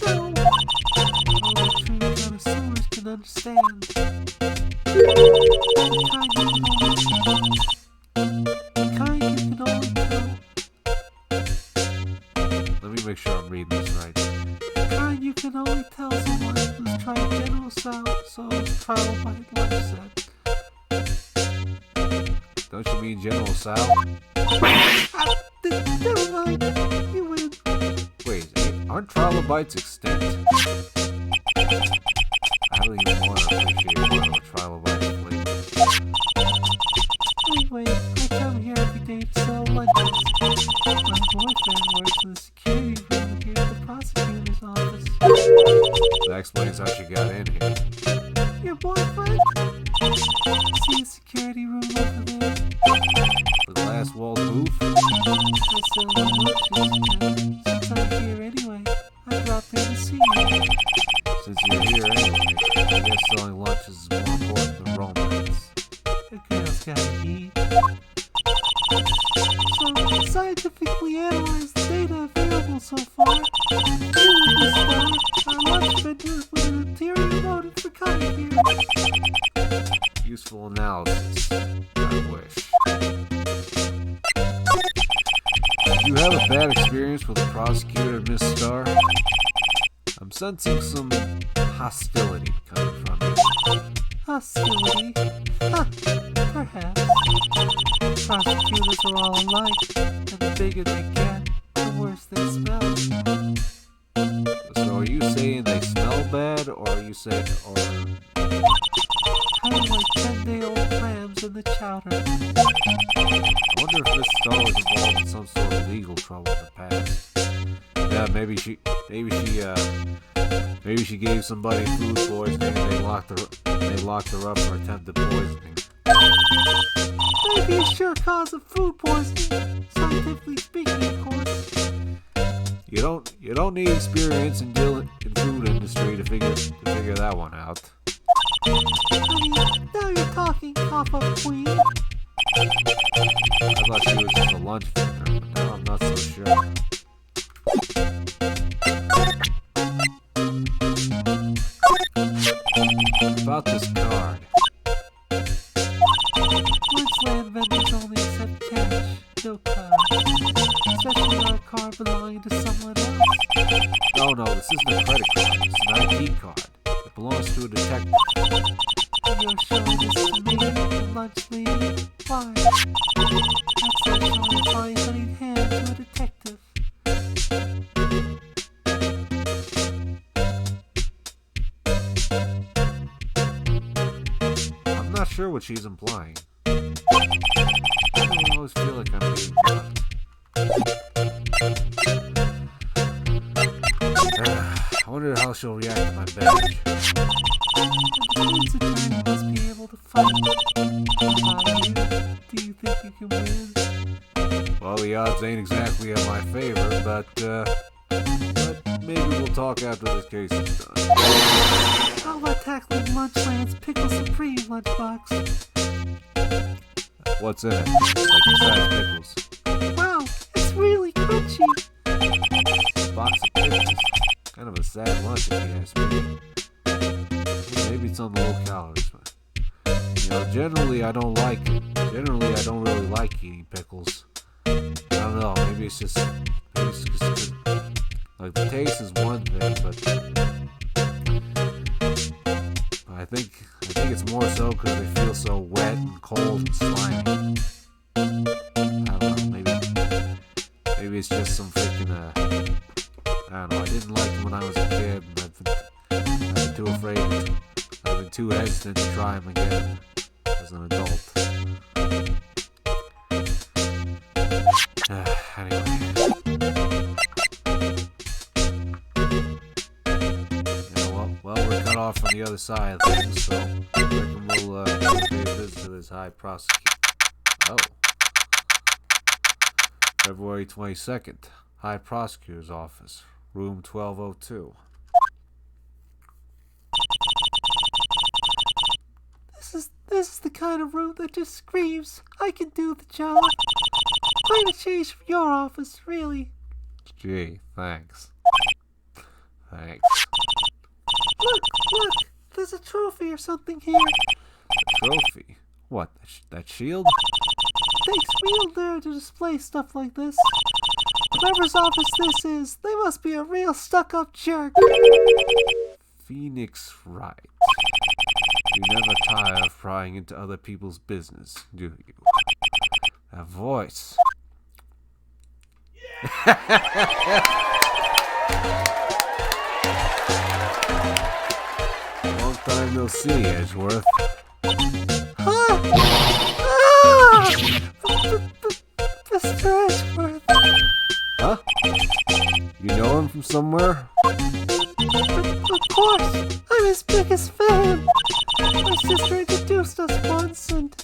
No. Only true connoisseurs can understand. The kind you can only know. Let me make sure I'm reading this right. The kind you can only tell someone who's tried General Tso's trial-bite lunch set. Don't you mean General Sal? Never mind. You win. Wait, aren't trilobites extinct? I don't even want to appreciate what trilobites flavor. Anyway, I come here every day to sell lunches. My boyfriend works in the security room here at the prosecutor's office. That explains how she got in here. Your boyfriend? See a security room over there? The glass wall booth? I sell lunches, and since I'm here anyway, I dropped in to see you. Since you're here anyway, I guess selling lunches is more important than romance. The girl's gotta eat. So, scientifically analyze the data available so far. You and this star are lunch vendors with an ulterior motive for coming here. Useful analysis. I wish. Did you have a bad experience with the prosecutor, Miss Starr? I'm sensing some hostility coming from you. Hostility? Ha! Perhaps. Prosecutors are all alike, and the bigger they get, the worse they smell. So are you saying they smell bad, or are you saying, Kind of like 10-day-old clams in the chowder. I wonder if Miss Starr was involved in some sort of legal trouble in the past. Yeah, maybe she gave somebody food poisoning and they locked her up for attempted poisoning. Might be a sure cause of food poisoning, scientifically speaking, of course. You don't need experience in food industry to figure that one out. I mean, now you're talking, pop-up queen. I thought she was just a lunch vendor, but now I'm not so sure. About this card. Lunchland vendors only accept cash, no card. Especially not a card belonging to someone else. this isn't a credit card. It's an ID card. It belongs to a detective. You're showing this to me, the lunch lady? Why? That's like showing a fine honeyed hand to a detective. I'm not sure what she's implying. I always feel like I'm being caught. I wonder how she'll react to my badge. Defense attorney must be able to fight. How about you? Do you think you can win? Well, the odds ain't exactly in my favor, but maybe we'll talk after this case is done. How about tackling Lunchland's Pickle Supreme lunchbox? What's in it? Like besides pickles? Wow, it's really crunchy. Box of pickles. Kind of a sad lunch if you ask me. Maybe it's on the low calories, but generally I don't like it. Generally I don't really like eating pickles. I don't know, maybe it's just like the taste is one thing, but I think it's more so because they feel so wet and cold and slimy. I don't know, maybe it's just some freaking I don't know, I didn't like them when I was a kid, and I've been too afraid, I've been too hesitant to try them again as an adult. Anyway. Well, we're cut off on the other side of things, so I reckon we'll pay a visit to this high prosecutor. Oh. February 22nd, High Prosecutor's Office, room 1202. This is the kind of room that just screams, I can do the job. Quite a change from your office, really. Gee, thanks. Thanks. Look, there's a trophy or something here. A trophy? What, that shield? Takes real nerve to display stuff like this. Whoever's office this is, they must be a real stuck-up jerk. Phoenix Wright. You never tire of prying into other people's business, do you? That voice. Long time no see, Edgeworth. Huh? Mr. Edgeworth. Huh? You know him from somewhere? Of course, I'm his biggest fan. My sister introduced us once and...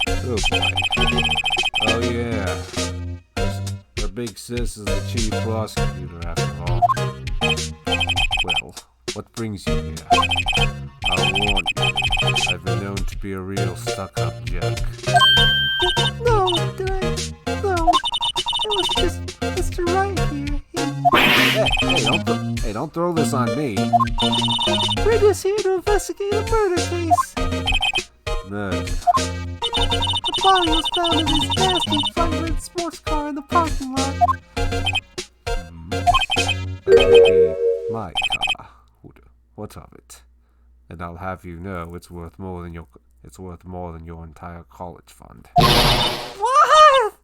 Oh boy. Oh yeah. Her big sis is the chief prosecutor after all. Well, what brings you here? I'll warn you. I've been known to be a real stuck-up jerk. No, did I? No. It was just Mr. Wright here. Hey, don't throw this on me. We're just here to investigate a murder case. Murder. The body was found in his nasty front-red sports car in the parking lot. That would be my car. What of it? And I'll have you know it's worth more than your entire college fund. What?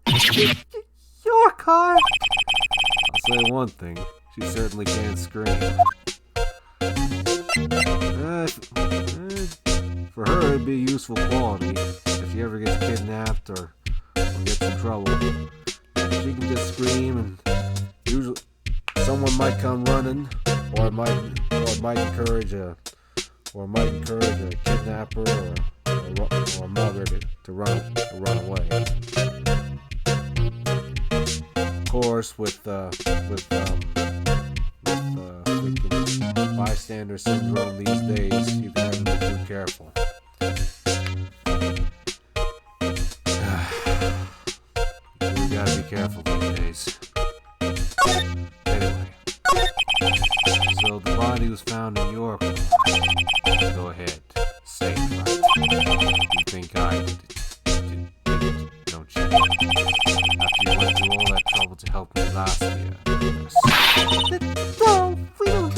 Your car? I'll say one thing, she certainly can scream. For her, it'd be useful quality if she ever gets kidnapped or gets in trouble. She can just scream, and usually someone might come running, or it might encourage a kidnapper or a mugger to run away. Of course, with freaking bystander syndrome these days, you can never be too careful. You gotta be careful these days. Anyway, so the body was found in your car. Go ahead, say it right. You think I did it, don't you? After you went through all that trouble to help me last year. No, we don't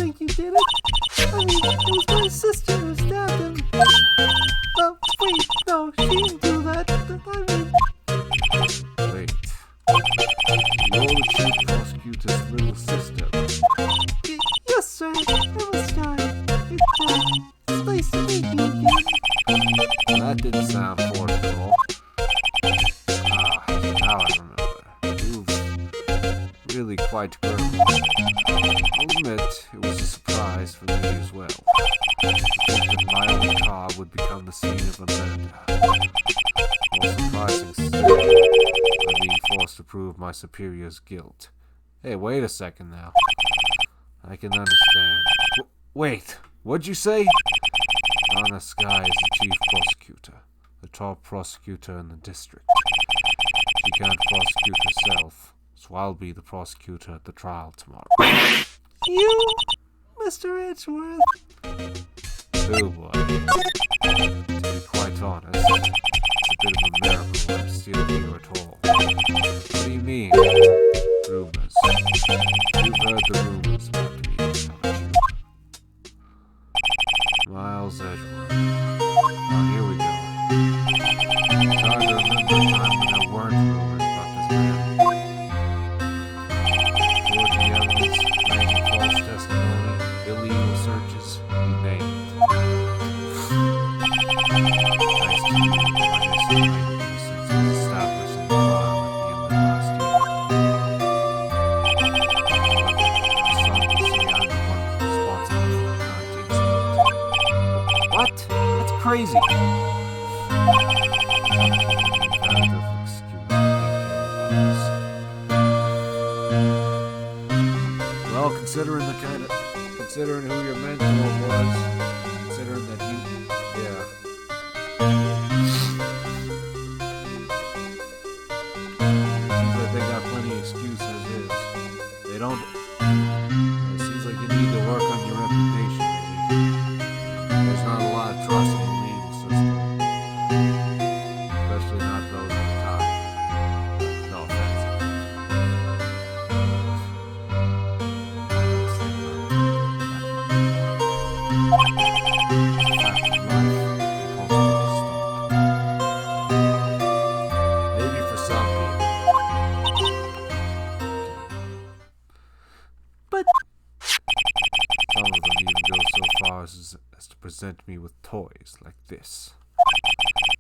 surprise for me as well. To think that my own car would become the scene of a murder. More surprising still, I'm being forced to prove my superior's guilt. Hey, wait a second now. I can understand. Wait, what'd you say? Anna Sky is the chief prosecutor, the top prosecutor in the district. She can't prosecute herself, so I'll be the prosecutor at the trial tomorrow. You, Mr. Edgeworth? Oh boy. To be quite honest, it's a bit of a miracle I'm still here at all. What do you mean? Rumors. You've heard the rumors about me, haven't you? Miles Edgeworth. Oh, here we go. It's hard to remember a time when there weren't rumors about this man. Forging evidence, making false testimony, illegal searches, you name it. Nice to meet you. My history of innocence was established in the trial at the end of last year. Some will say I'm the one responsible for the current incident. What? That's crazy. Well, considering who your mentor was, considering that yeah. Seems like they got plenty of excuses as is. They don't. It seems like you need to work on your reputation, Izzy. There's not a lot of trust in the legal system, especially not those at the top. No offense. Maybe for some people. But Some of them even go so far as to present me with toys like this.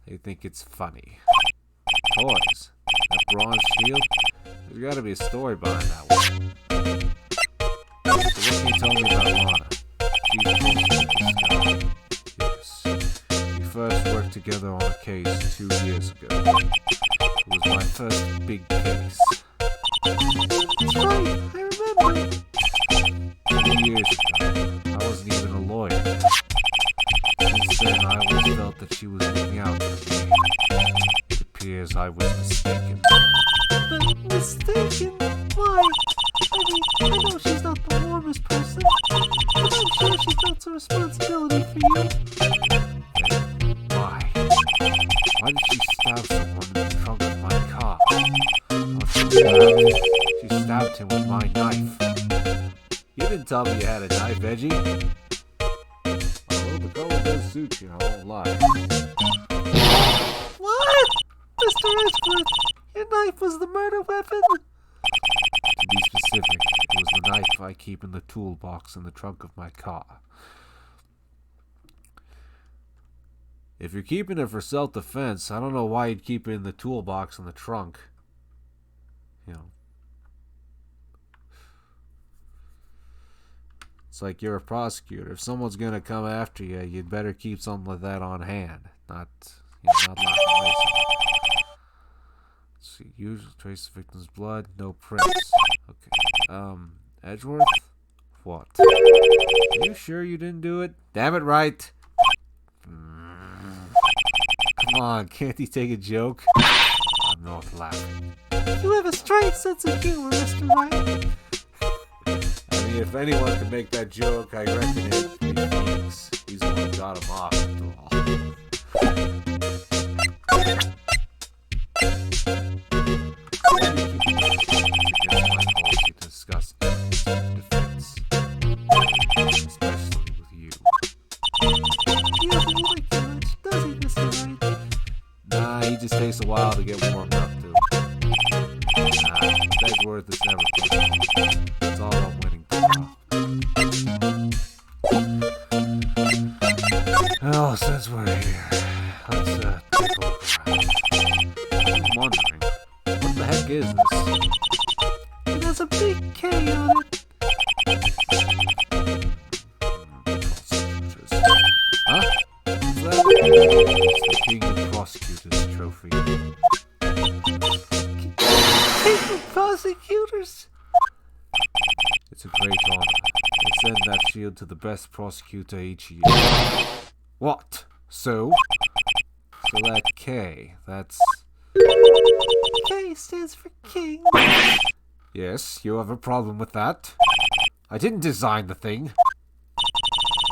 They think it's funny. Toys? That bronze shield? There's gotta be a story behind that one. So what can you tell me about Lana? Chief Prosecutor Scott. Yes. We first worked together on a case 2 years ago. It was my first big case. that's right, I remember. 2 years ago, I wasn't even a lawyer. Since then, I always felt that she was looking out for me. It appears I was mistaken. But mistaken? Why? I know she's not the warmest person, but I'm sure she felt a responsibility for you. Then, why? Why did she stab someone in the trunk of my car? Once she stabbed him with my knife. You didn't tell me you had a knife, Veggie. Although the color does suit you, I won't lie. What? Mr. Edgeworth, your knife was the murder weapon? To be specific, it was the knife I keep in the toolbox in the trunk of my car. If you're keeping it for self-defense, I don't know why you'd keep it in the toolbox in the trunk. You know. It's like you're a prosecutor. If someone's gonna come after you, you'd better keep something like that on hand. Not lock and lace it. Let's see. Usual trace of victim's blood, no prints. Okay. Edgeworth? What? Are you sure you didn't do it? Damn it, Wright! Come on, can't he take a joke? I'm not laughing. You have a strange sense of humor, Mr. Wright. I mean, if anyone can make that joke, I reckon it'd be Phoenix. He's the one who got him off, after all. Why do you keep against my policy to discuss evidence of defense? Especially with you. He doesn't like you much, does he, Mr. Wright? Nah, he just takes a while to get warmed up to. Nah, Edgeworth is never personal. It's all about winning tomorrow. Well, since we're here, let's take a look around. I'm wondering, what the heck is this? It has a big K on it. It's the King of Prosecutors trophy. King of prosecutors? It's a great honor. They send that shield to the best prosecutor each year. What? So? So that K, that's... K stands for king. Yes, you have a problem with that? I didn't design the thing.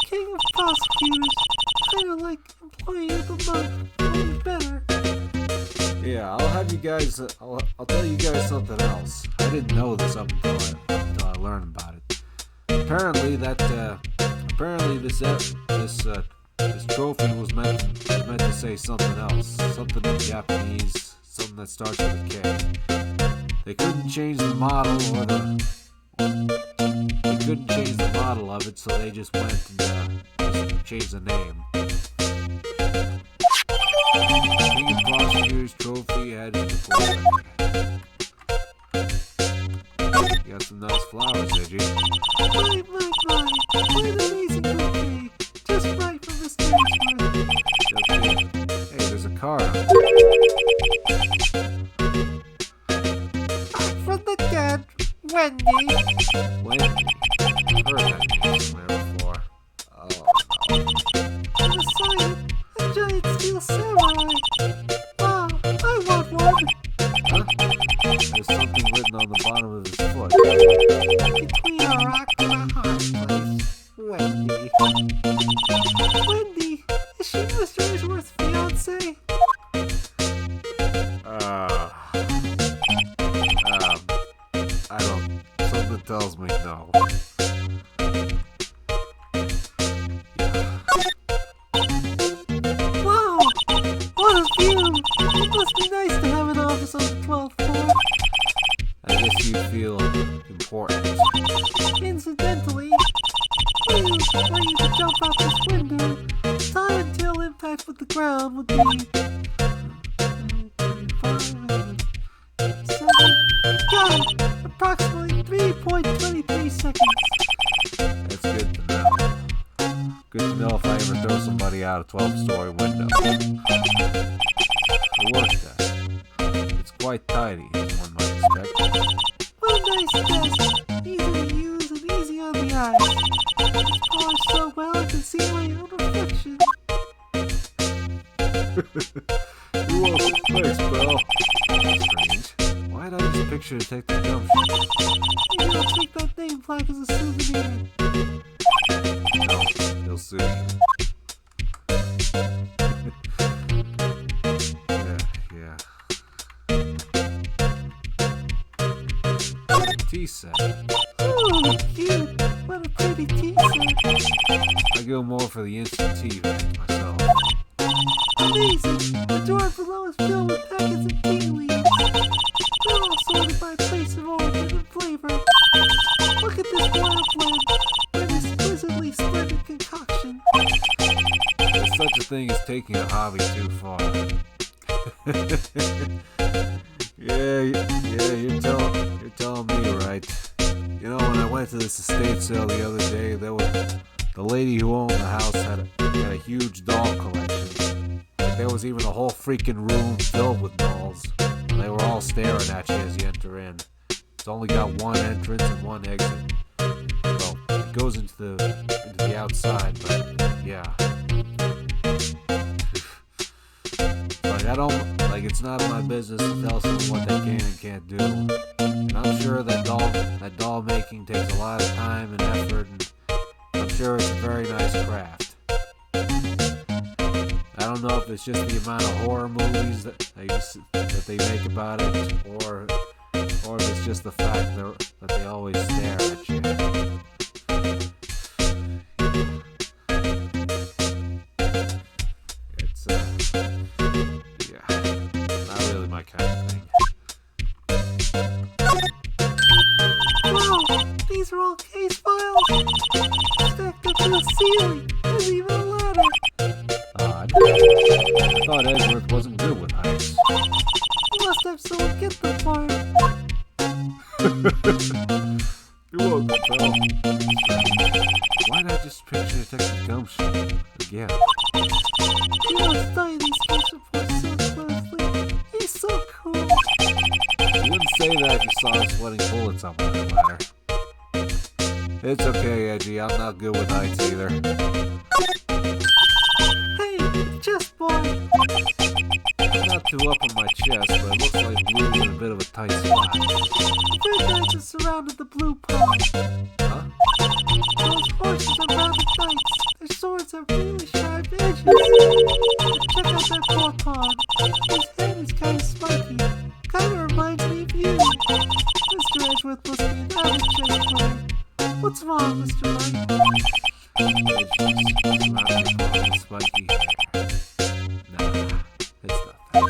King of prosecutors. Kinda like employee of the month, only better. Yeah, I'll have you guys, I'll tell you guys something else. I didn't know this up until I learned about it. Apparently this trophy was meant to say something else. Something in Japanese, something that starts with a K. They couldn't change the model of it, so they just went and changed the name. King of Prosecutors trophy added to the You got some nice flowers, did you? My. What an amazing bouquet. Just right from the stage. Hey, there's a car out there. From the dead, Wendy. Wendy. I've heard that name somewhere before. Oh, no. And beside it, a giant steel samurai. Wow, I want one. Huh? There's something written on the bottom of his foot. Between a rock and a hard place, Wendy. Wendy, is she Mr. Edgeworth's fiancée? I don't. Something tells me no. Wow, what a view. It must be nice to have an office on the 12th floor. I guess you feel important. Incidentally, were you to jump out this window, time until impact with the ground would be 5, 7, got it, approximately 3.23 seconds. That's good to know. Good to know if I ever throw somebody out a 12-story window. It worked out. It's quite tidy, as one might expect. What a nice desk, easy to use and easy on the eyes. It's polished so well I can see my own reflection. You're welcome. Thanks, pal. Strange. Why did I just picture Detective Gumption? Maybe I'll take that name plaque as a souvenir. No, he'll sue you. Yeah. Tea set. Oh, cute. What a pretty tea set. I go more for the instant tea range myself. Amazing. The drawer below is filled with packets of tea leaves. They're all sorted by place of origin and flavor. Look at this royal blend. An exquisitely splendid concoction. There's such a thing as taking a hobby too far. Yeah, you're telling me, right? You know, when I went to this estate sale the other day, the lady who owned the house had a huge doll collection. Like, there was even a whole freaking room filled with dolls. And they were all staring at you as you enter in. It's only got one entrance and one exit. Well, it goes into the outside, but yeah. It's not my business to tell someone what they can and can't do. And I'm sure that doll making takes a lot of time and effort, and I'm sure it's a very nice craft. I don't know if it's just the amount of horror movies that they make about it, or if it's just the fact that they always stare at you. It's not really my kind of thing. Wow, these are all case files. Stacked up to the ceiling. There's even a ladder. Odd. I thought Edgeworth wasn't good with heights. You must have someone get them for him. You're welcome, pal. Why not just picture Detective Gumption again? You don't study these special forces so closely. He's so cool. You wouldn't say that if you saw him sweating bullets on my ladder. It's okay, Edgy. I'm not good with heights either. Hey, chest boy. I'm not too up on my chest, but it looks like Blue's in a bit of a tight spot. The red knights have surrounded the blue pond. Huh? Those horses are mounted knights. Their swords have really sharp edges. Check out that poor pawn. His head is kind of spiky. Kind of reminds me of you. Mr. Edgeworth must be an avid chess player. What's wrong, Mr. Wright? Edges, surrounded by spiky hair. Nah, it's not that.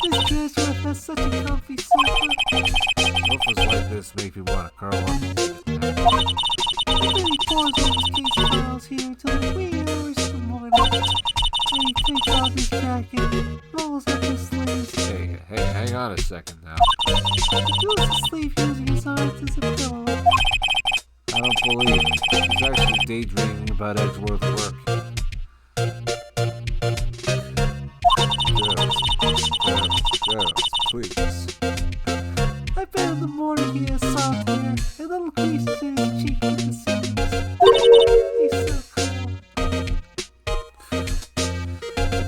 Mr. Edgeworth has such a comfy sofa. Sofas like this make me want to curl up. And then he pours all his case files here until the wee hours of the morning. Then he takes off his jacket, rolls up his sleeves. Hey, hang on a second now. He goes to sleep using his arms as a pillow. I don't believe it. He's actually daydreaming about Edgeworth's work. Girls, please. I bet in the morning he has soft hair and little creases in his cheek with the seams. He's so cool.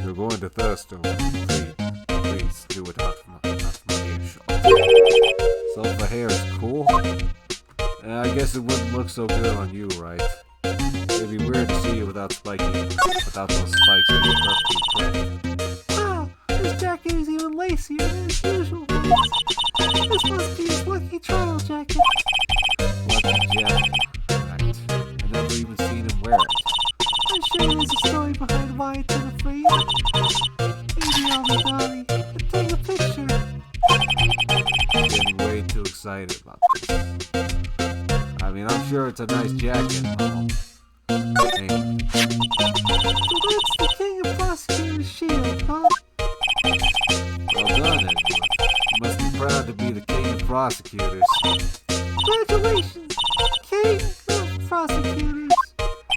You're going to Thurstone. Please do it not from my earshot. Sofa hair is cool? I guess it wouldn't look so good on you, right? It'd be weird to see you without those spikes in your perfectly perfect. Wow, his jacket is even lacier than his usual ones. This must be his lucky trial jacket. Lucky jacket. Right. I've never even seen him wear it. I'm sure there's a story behind why it's in a frame. Maybe I'll be naughty and take a picture. I'm getting way too excited about this. I mean, I'm sure it's a nice jacket and all. Hey, So that's the king of prosecutor's shield, huh? well done, Edward. You must be proud to be the king of prosecutors. Congratulations, king of prosecutors.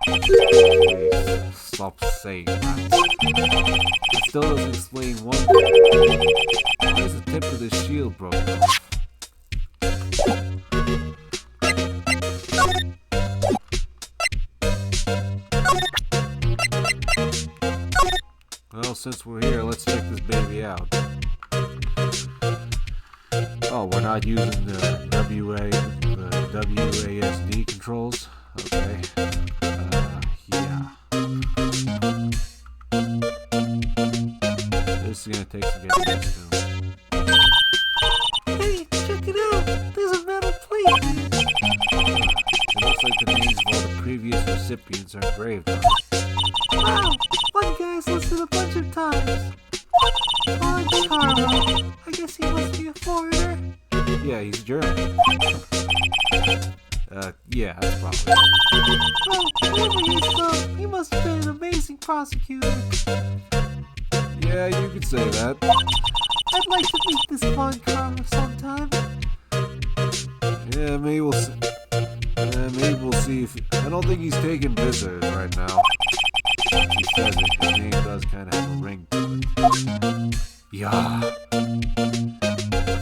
Please, stop saying that. It still doesn't explain one thing. Why is the tip of this shield broken off? Well, since we're here, let's check this baby out. Oh, we're not using the WASD controls? Okay. Yeah. This is gonna take some getting used to. Hey, check it out. There's a metal plate here. It looks like the names of all the previous recipients are engraved on it. Wow, one guy's listed a bunch of times. Orange Carlo. I guess he must be a foreigner. Yeah, he's German. Yeah, that's probably it. Well, wherever he's from, he must have been an amazing prosecutor. Yeah, you could say that. I'd like to meet this Von Carlo sometime. Yeah, maybe we'll see. If I don't think he's taking visitors right now. He says it. His name does kind of have a ring to it. Yeah.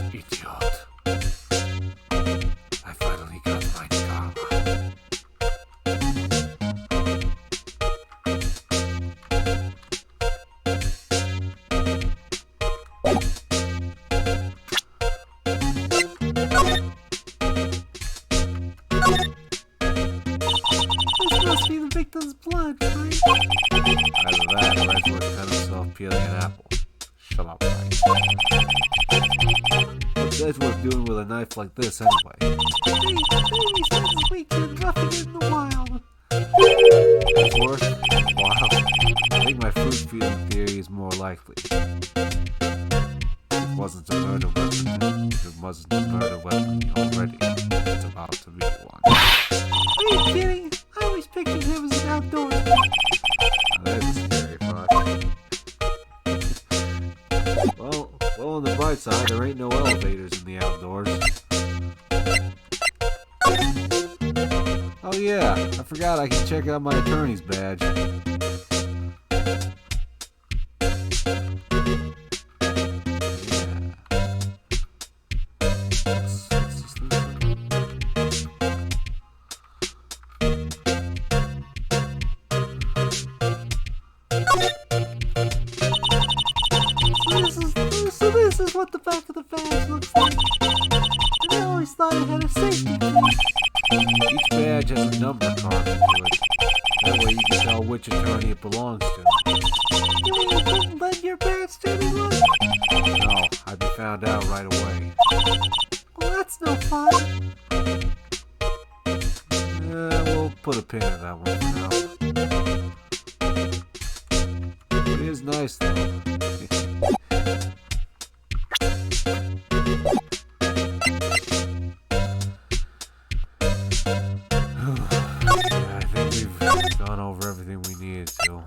Idiot. I finally got my karma. This must be the victim's blood, right? Either that or Edgeworth cut himself peeling an apple. Shut up, Wright. What's Edgeworth doing with a knife like this anyway? Hey, maybe he spends his weekend roughing it in the wild. Edgeworth? Wow. I think my fruit feeding theory is more likely. It wasn't a murder weapon. If it wasn't a murder weapon already, it's about to be one. Are you kidding? I always pictured him as an outdoorsman. That is a scary thought. Well, on the bright side, there ain't no elevators in the outdoors. Oh yeah, I forgot I can check out my attorney's badge. So this is what the back of the badge looks like. I always thought it had a safety pin. Each badge has a number carved into it. That way you can tell which attorney it belongs to. You mean you couldn't lend your badge to anyone? No, I'd be found out right away. Well, that's no fun. We'll put a pin in that one for now. It is nice though. I think we've gone over everything we needed to.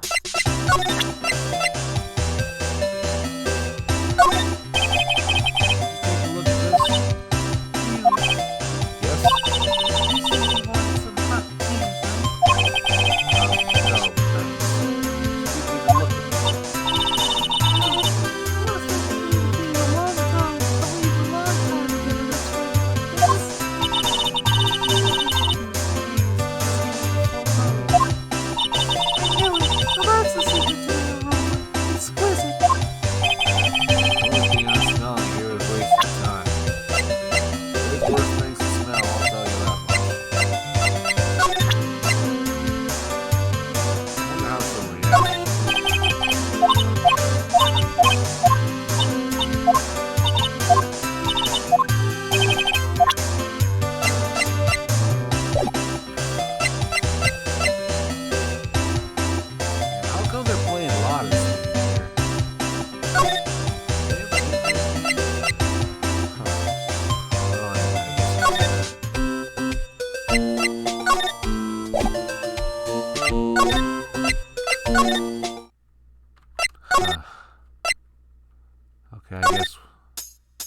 Okay,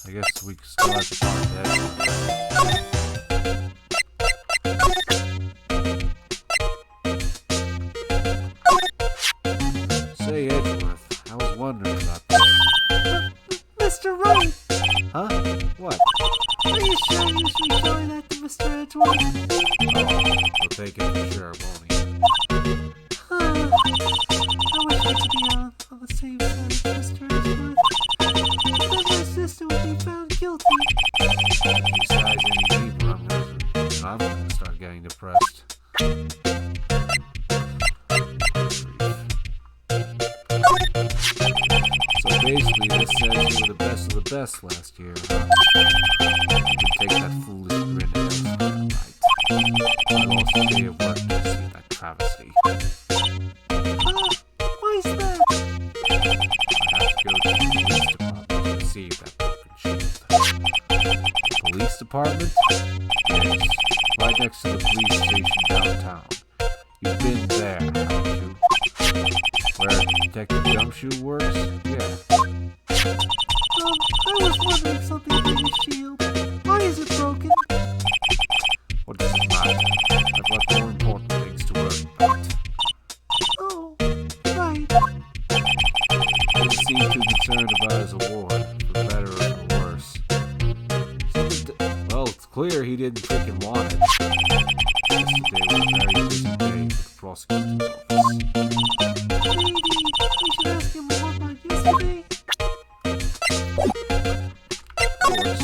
I guess we still have to talk to Edgeworth. Say, Edgeworth, I was wondering about this. Mr. Wright! Huh? What? Are you sure you should be showing that to Mr. Edgeworth? Oh, we'll take it for sure, won't he? I wish I could be on the same side as Mr. Edgeworth. Then my sister would be found guilty. Besides any deeper, I'm gonna start getting depressed. So basically, this says you were the best of the best last year, huh? You can take that foolish grin and right. I lost a day of work to see that travesty. Why is that? I have to go to the police department to receive that broken shield. The police department? Yes, right next to the police station downtown. You've been there, haven't you? Where Detective Jumpshoe works? Yeah. I was wondering something about your shield. Why is it broken? What does it matter? I've got more important things to worry about. Oh, right. Didn't seem too concerned about his award, for better or for worse. Well, it's clear he didn't freaking want it. Yesterday was a very busy day for the prosecutor's office. Maybe we should ask him more about yesterday? Of course.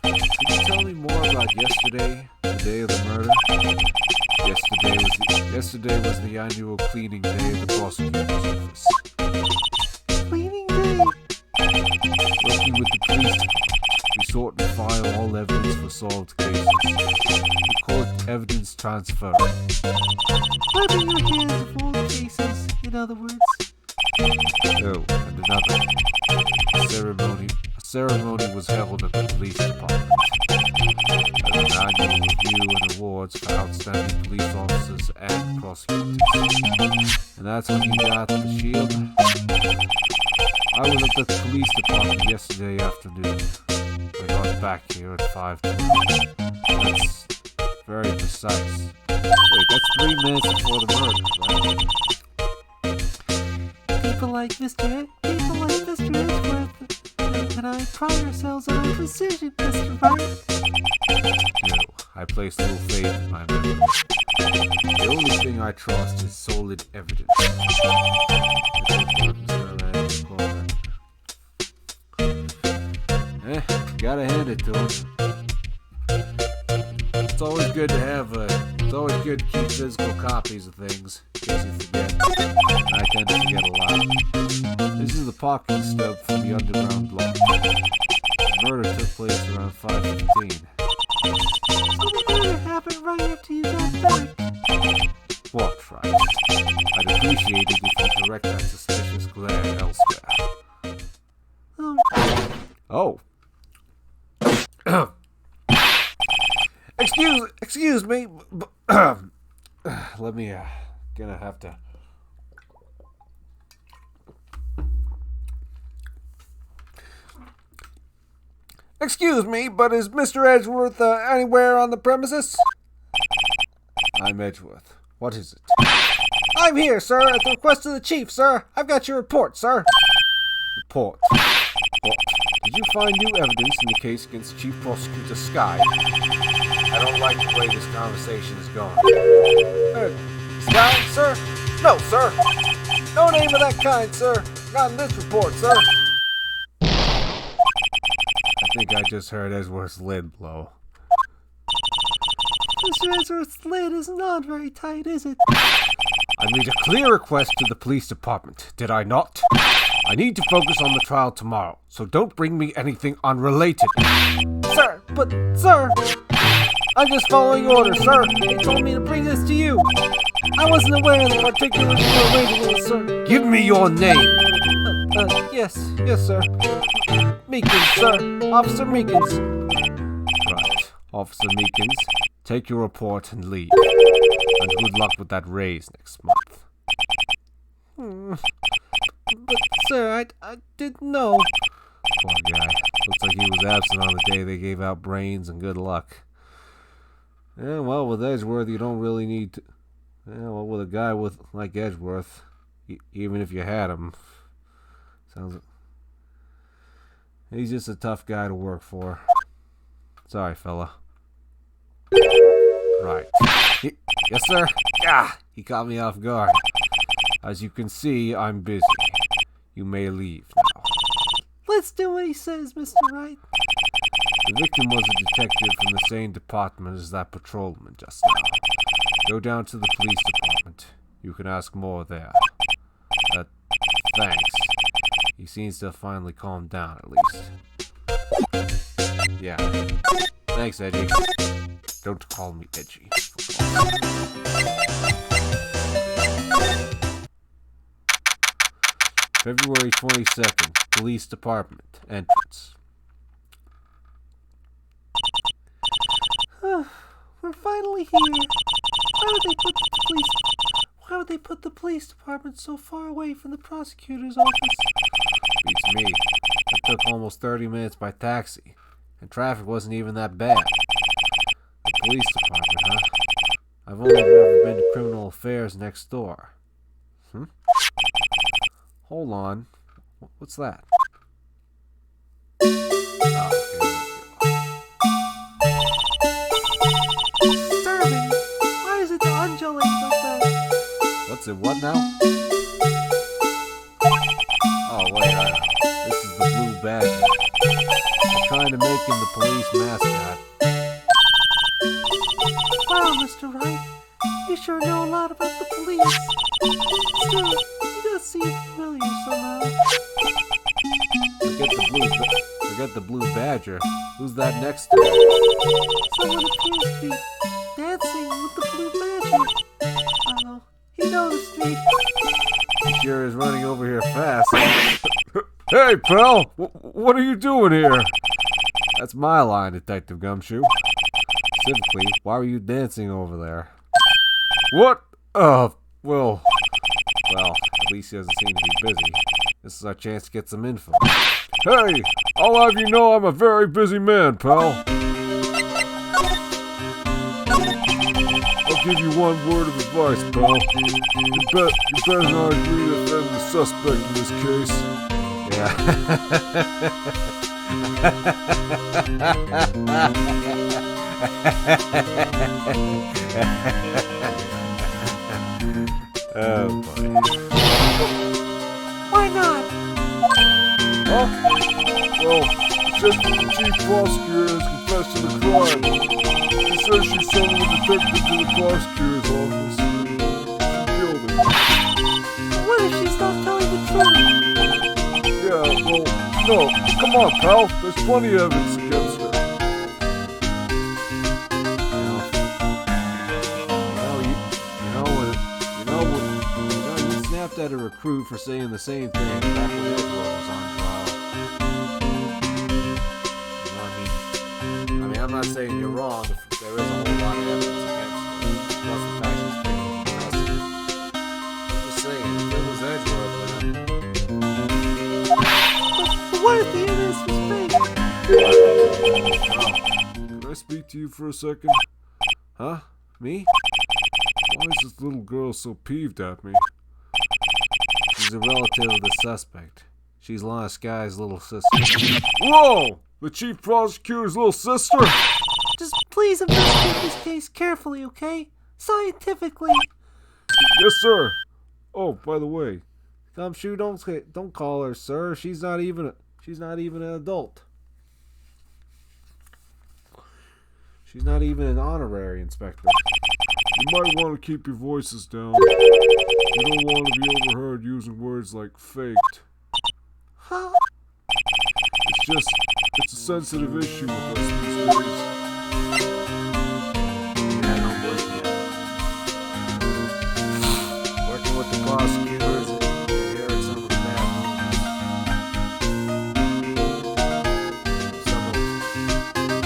Can you tell me more about yesterday, the day of the murder? Yesterday was the annual cleaning day of the prosecutor's office. Cleaning day? Working with the police department, we sort and file all evidence for solved cases. We call it evidence transfer. Rubbing your hands of old cases, in other words. Oh, and another. A ceremony was held at the police department. As an annual review and awards for outstanding police officers and prosecutors. And that's when you got the shield? I was at the police department yesterday afternoon. I got back here at 5:20. Very precise. Wait, that's 3 minutes before the murder, right? People like Mr. Edgeworth and I pride ourselves on our precision, Mr. Wright. No, I place little faith in my memory. The only thing I trust is solid evidence. Gotta hand it to him. It's always good to have it's always good to keep physical copies of things, in case you forget. And I tend to forget a lot. This is the pocket stub from the underground block. The murder took place around 5:15. So the murder happened right after you got back. What, right? I'd appreciate it if you direct that suspicious glare elsewhere. Oh. Excuse me. Let me, gonna have to. Excuse me, but is Mr. Edgeworth anywhere on the premises? I'm Edgeworth. What is it? I'm here, sir, at the request of the chief, sir. I've got your report, sir. Report? What? Did you find new evidence in the case against Chief Prosecutor Sky? I don't like the way this conversation is going. Sky, sir? No, sir. No name of that kind, sir. Not in this report, sir. I think I just heard Edgeworth's lid blow. Mr. Edgeworth's lid is not very tight, is it? I made a clear request to the police department, did I not? I need to focus on the trial tomorrow, so don't bring me anything unrelated. Sir, I'm just following orders, sir. They told me to bring this to you. I wasn't aware of the particulars of your arrangement, sir. Give me your name. Yes, sir. Meekins, sir. Officer Meekins. Right, Officer Meekins, take your report and leave. And good luck with that raise next month. But, sir, I didn't know. Poor guy. Looks like he was absent on the day they gave out brains, and good luck. Yeah, well, with Edgeworth, you don't really need to. Yeah, well, with a guy like Edgeworth, even if you had him, he's just a tough guy to work for. Sorry, fella. Right. Yes, sir? Ah, he caught me off guard. As you can see, I'm busy. You may leave now. Let's do what he says, Mr. Wright. The victim was a detective from the same department as that patrolman just now. Go down to the police department. You can ask more there. Thanks. He seems to have finally calmed down, at least. Yeah. Thanks, Edgy. Don't call me Edgy. February 22nd, Police Department, entrance. We're finally here. Why would they put the police department so far away from the prosecutor's office? Beats me. It took almost 30 minutes by taxi, and traffic wasn't even that bad. The police department, huh? I've only ever been to criminal affairs next door. Hold on. What's that? Disturbing. Why is it undulate like that? What's it? What now? Oh, wait. This is the Blue Badger. They're trying to make him the police mascot. Wow, Mr. Wright. You sure know a lot about the police. Still, he does seem familiar somehow. Forget the Blue Badger. Who's that next to him? Someone appears to be dancing with the Blue Badger. Oh, he noticed me. He sure is running over here fast. Hey, pal! What are you doing here? That's my line, Detective Gumshoe. Specifically, why were you dancing over there? What? Well, at least he doesn't seem to be busy. This is our chance to get some info. Hey, I'll have you know I'm a very busy man, pal. give you one word of advice, pal. You better not agree to defend the suspect in this case. Yeah. Oh boy. Why not? Huh? Well, it's just that the chief prosecutor has confessed to the crime. She says she summoned a detective to the prosecutor's office and she killed him. What if she's not telling the truth? Yeah, well, no. Come on, pal. There's plenty of evidence against her. You snapped at a recruit for saying the same thing back when Edward was on trial. You know what I mean, I'm not saying you're wrong. There is a whole lot of evidence against her. Plus the fact she's pretty confessing. I'm just saying, if it was Edward, But what if the evidence was fake? Can I speak to you for a second? huh? Me? Why is this little girl so peeved at me? She's a relative of the suspect. She's Lana Sky's little sister. Whoa! The chief prosecutor's little sister? Just please investigate this case carefully, okay? Scientifically. Yes, sir. Oh, by the way, Gumshoe, don't call her sir. She's not even an adult. She's not even an honorary inspector. you might want to keep your voices down. You don't want to be overheard using words like faked. Huh? It's a sensitive issue with us these days. Yeah, I don't blame you. Working with the prosecutors, you're hearing some of the bad news.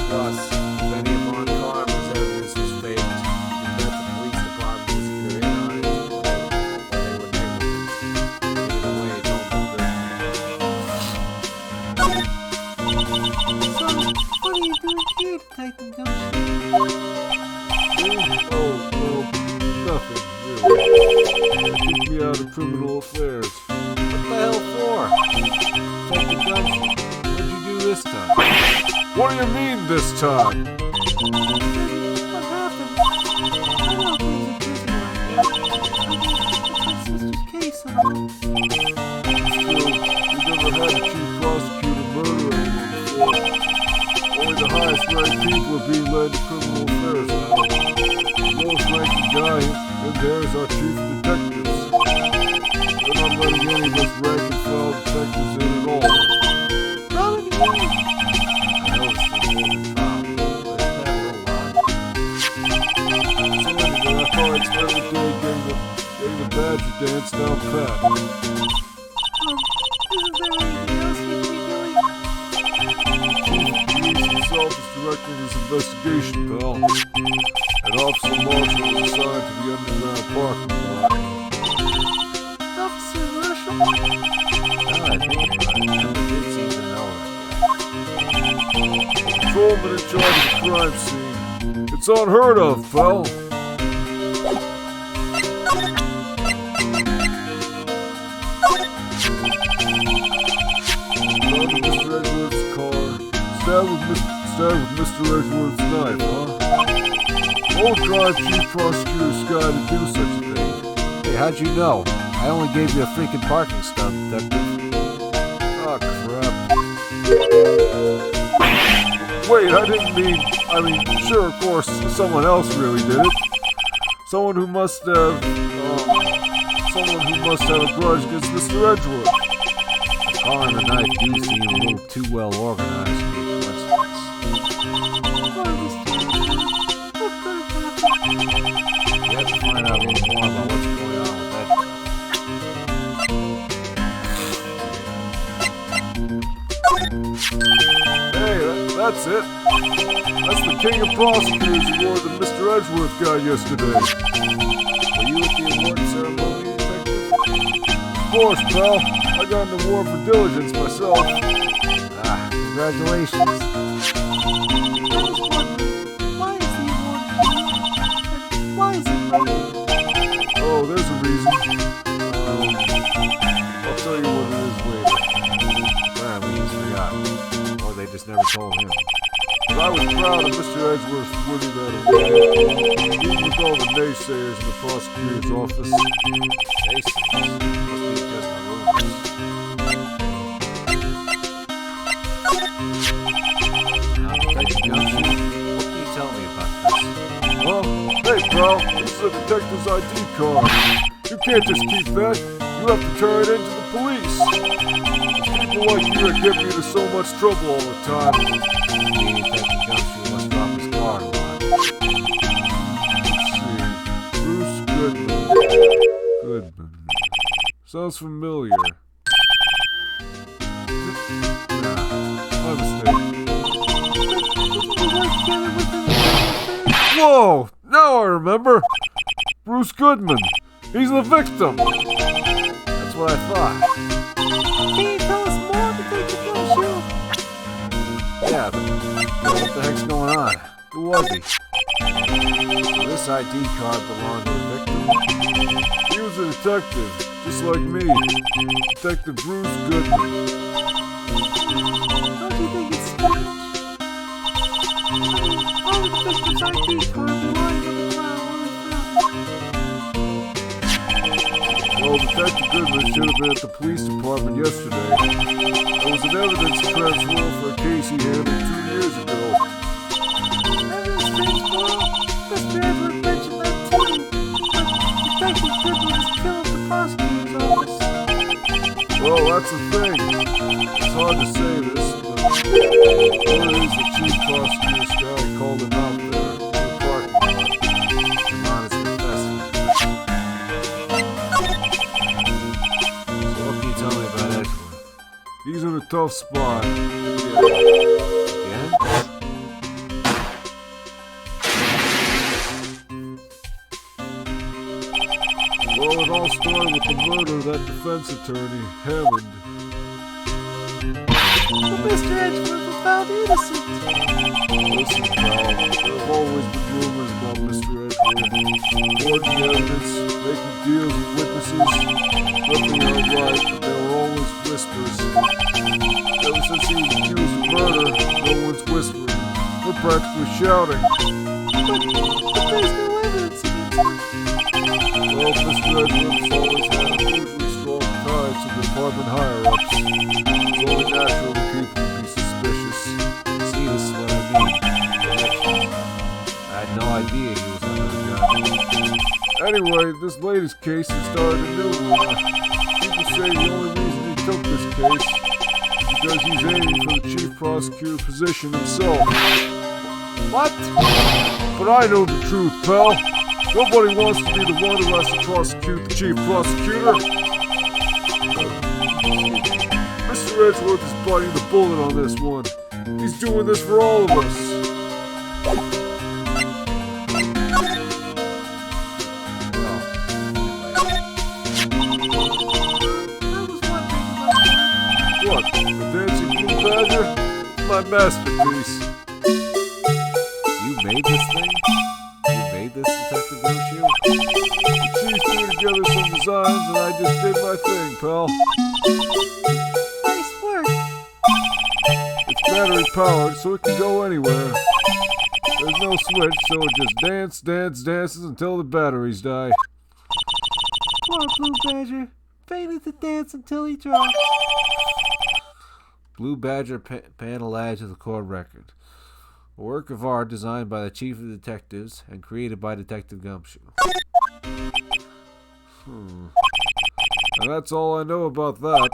Plus, if any of Von Karma's evidence was faked, you bet the police department was either in on it or they were negligent. Either way, it don't look good. So, what are you doing here, Detective Gumshoe? Oh, well, nothing, really. Keep me out of criminal affairs. What the hell for? Detective Gumshoe, what'd you do this time? What do you mean this time? What happened? I know things are busy right now. It's my sister's case and all. Still, we've never had a chief prosecutor murder anyone before. Only the highest ranked people are being led to criminal affairs now. The lowest ranking guy in there is our chief detectives. They're not letting any of us rank and file detectives in at all. How many years? I noticed the golden trial, but isn't that a little odd? So anyway, I thought I'd spend the day getting the badger dance down pat. Isn't there anything else you can be doing? Chief himself is directing his investigation, pal. An officer marshal was assigned to the underground parking lot. Officer Marshall? Now that I think about it, I never did seem to know that Patrolman in charge of the crime scene. It's unheard of, pal. Gone to Mr. Edwards' car. Stabbed with Mr. Edwards' knife, huh? Won't drive chief prosecutor's guy to do such a thing. Hey, how'd you know? I only gave you a freaking parking stub, detective. Ah, crap. Wait, I mean, sure, of course, someone else really did it. Someone who must have a grudge against Mr. Edgewood. The car and the knife do seem a little too well organized to be a coincidence. Poor Mr. What could have happened? You have to find out a little more about what's going on with that. Hey, that's it. That's the king of prosecutors award that Mr. Edgeworth got yesterday. Were you at the award ceremony, detective? Of course, pal. I got an award for diligence myself. Ah, congratulations. I was wondering, why is the award given? And why is it call him. But I was proud of Mr. Edgeworth winning that award, even with all the naysayers in the prosecutor's office. Naysayers? Must be because of the rumors. Now, Detective Gumshoe, what can you tell me about this? Well, hey, pal, this is a detective's ID card. You can't just keep that. You have to turn it into the police. It's people like you that get me into so much trouble all the time. Maybe Detective Gumshoe must drop his card a lot. Let's see. Bruce Goodman. Goodman. Sounds familiar. Nah, my mistake. Whoa! Now I remember! Bruce Goodman. He's the victim. That's what I thought. Can you tell us more, Detective Gumshoe? Yeah, but what the heck's going on? Who was he? So this ID card belonged to the victim? He was a detective, just like me. Detective Bruce Goodman. Don't you think it's strange? How would the victim's ID card be lying on the ground when we found it? Well, Detective Goodman should have been at the police department yesterday. There was an evidence transfer for a case he handled 2 years ago. Evidence transfer? Mr. Edward mentioned that too. But Detective Goodman was killed at the prosecutor's office. Well, that's the thing. It's hard to say this, but word is the chief prosecutor's guy called him out there in the parking lot. Come on, it's confessing. So what can you tell me about Edgeworth? He's in a tough spot. Again? Well, it all started with the murder of that defense attorney, Hammond. But Mr. Edgeworth was found innocent. Listen, pal, there have always been rumors about Mr. Edgeworth. Hoarding evidence, making deals with witnesses. Nothing outright, but there were always whispers. Ever since he was accused of murder, no one's whispering. We're practically shouting. But there's no evidence against him. Well, Mr. Edgeworth's always had unusually strong ties to the department higher-ups. It's only natural for people to be suspicious. See, this is what I mean. Connections. I had no idea he was under the gun. Anyway, this latest case has started a new rumor. People say the only reason he took this case is because he's aiming for the chief prosecutor position himself. What? But I know the truth, pal. Nobody wants to be the one who has to prosecute the chief prosecutor. Mr. Edgeworth is biting the bullet on this one. He's doing this for all of us. I was wondering about that. What? The dancing blue badger? My masterpiece. You made this thing? You made this, Detective Gumshoe? The chief threw together some designs and I just did my thing, pal. Nice work. It's battery powered, so it can go anywhere. There's no switch, so it just dances until the batteries die. Poor Blue Badger. Failed to dance until he dropped. Blue Badger panel add to the court record. A work of art designed by the Chief of Detectives and created by Detective Gumshoe. And that's all I know about that.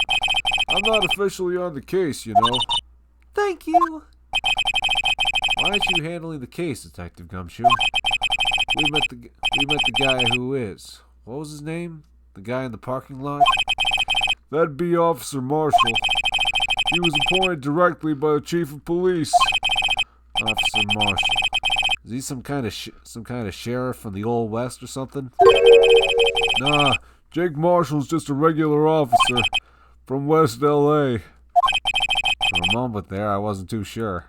I'm not officially on the case, you know. Thank you. Why aren't you handling the case, Detective Gumshoe? We met the guy who is. What was his name? The guy in the parking lot? That'd be Officer Marshall. He was appointed directly by the chief of police. Officer Marshall. Is he some kind of sheriff from the Old West or something? Nah, Jake Marshall's just a regular officer from West L.A. For a moment there, I wasn't too sure.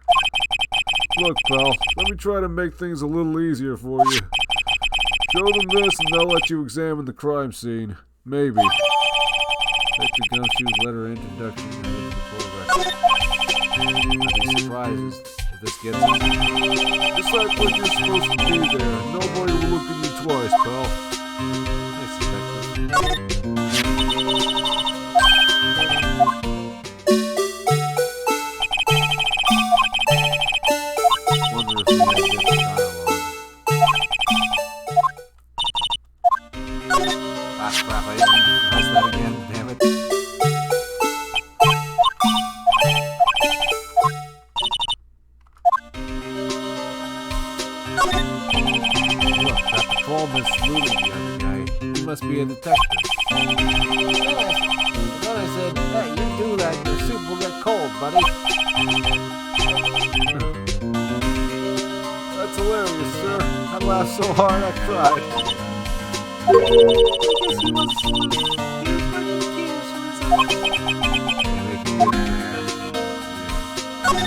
Look, pal, let me try to make things a little easier for you. Show them this and they'll let you examine the crime scene. Maybe. Detective Gumshoe's letter of introduction added to the court record. I'd be surprised if this gets us. Just act like you're supposed to be there. Nobody will look at you twice, pal. Nice detective. Wonder if we had different dialogue. Ah, crap, I didn't even press that again, damn it. Look, that patrolman saluted the other guy. He must be a detective. Then I said, hey, you do that, your soup will get cold, buddy. That's hilarious, sir. I laughed so hard I cried. I guess he was asleep. He was wiping tears from his eyes. They make a good man. Yeah.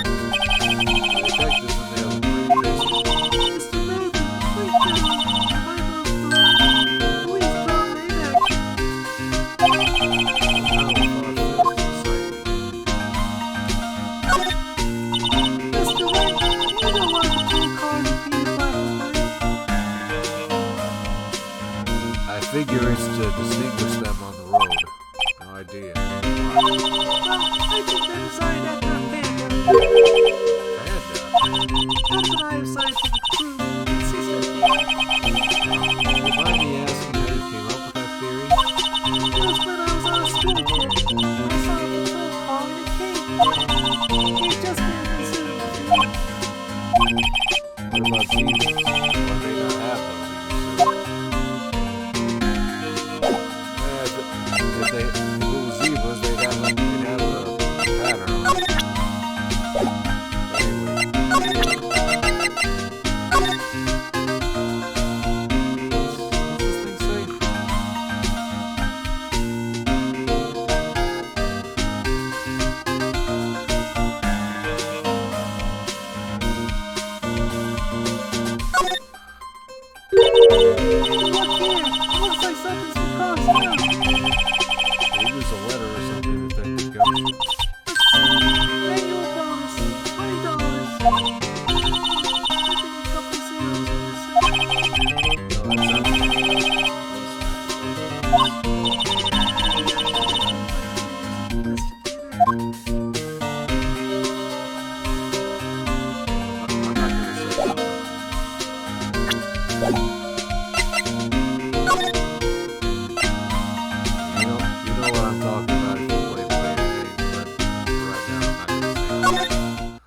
The detectives in there look pretty busy. Mr. Nathan, wait down. Am I the police brought in action? Mr. Wright, you don't want the two cars to be black and white. I figure it's to distinguish them on the road. No idea. Well, I think they're designed after a panda. Panda? That's what I have scientific proof. Consistent theory. You mind me asking how you came up with that theory? It was when I was on a school trip. I saw a patrol car and it came. He had just been in the zoo. What about zebras? Why they not have those in your zoo? If it was zebras, they'd have a pattern on it. Anyway. What's this thing say? Look here. It looks like something's been crossed out. Maybe there's a letter or something that they could go. Annual bonus, $20. I think a couple zeros are missing. No, that's not. I'm not gonna say nothing. You know what I'm talking about if you play player games, but right now I'm not gonna say nothing.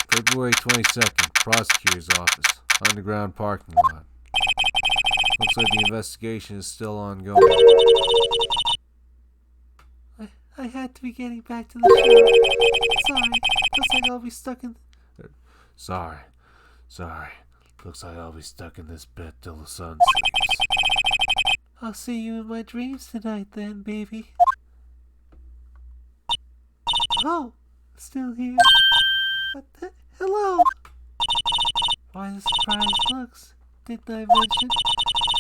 February 22nd, prosecutor's office, underground parking lot. Looks like the investigation is still ongoing. I had to be getting back to the show. Sorry. Looks like I'll be stuck in... Sorry. Looks like I'll be stuck in this bed till the sun sleeps. I'll see you in my dreams tonight then, baby. Oh, still here. Hello. Why the surprised looks? Didn't I mention?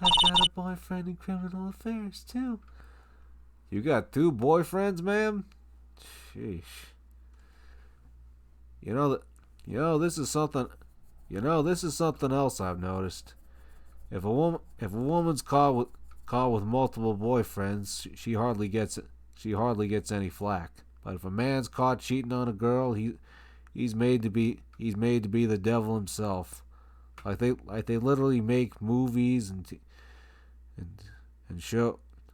I've got a boyfriend in criminal affairs, too. You got 2 boyfriends, ma'am? Sheesh. This is something else I've noticed. If a woman's caught with multiple boyfriends, she hardly gets any flack. But if a man's caught cheating on a girl, he's made to be the devil himself. Like they literally make movies and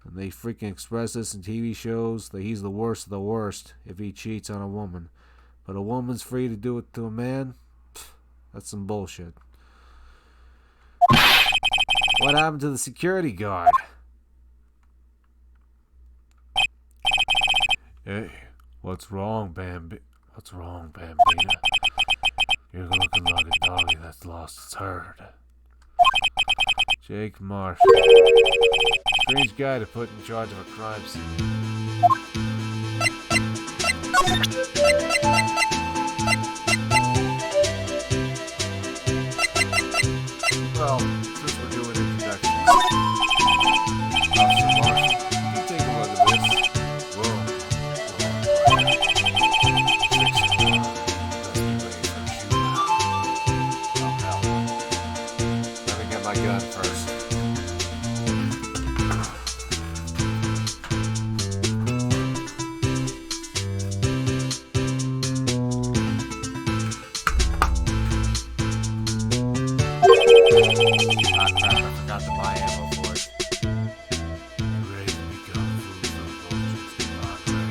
they freaking express this in TV shows that he's the worst of the worst if he cheats on a woman. But a woman's free to do it to a man? Pfft, that's some bullshit. What happened to the security guard? Hey, what's wrong, Bambina? You're looking like a doggy that's lost its herd. Jake Marsh. Strange guy to put in charge of a crime scene. Well, since we're doing introductions, Officer Marsh, you take a look at this. Whoa. my gun first. Ah, crap, I forgot to buy ammo for it. You ready to become food for the vultures?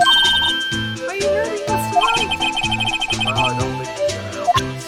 Are you hurting us, Wright? Well, I don't think it's gonna help us.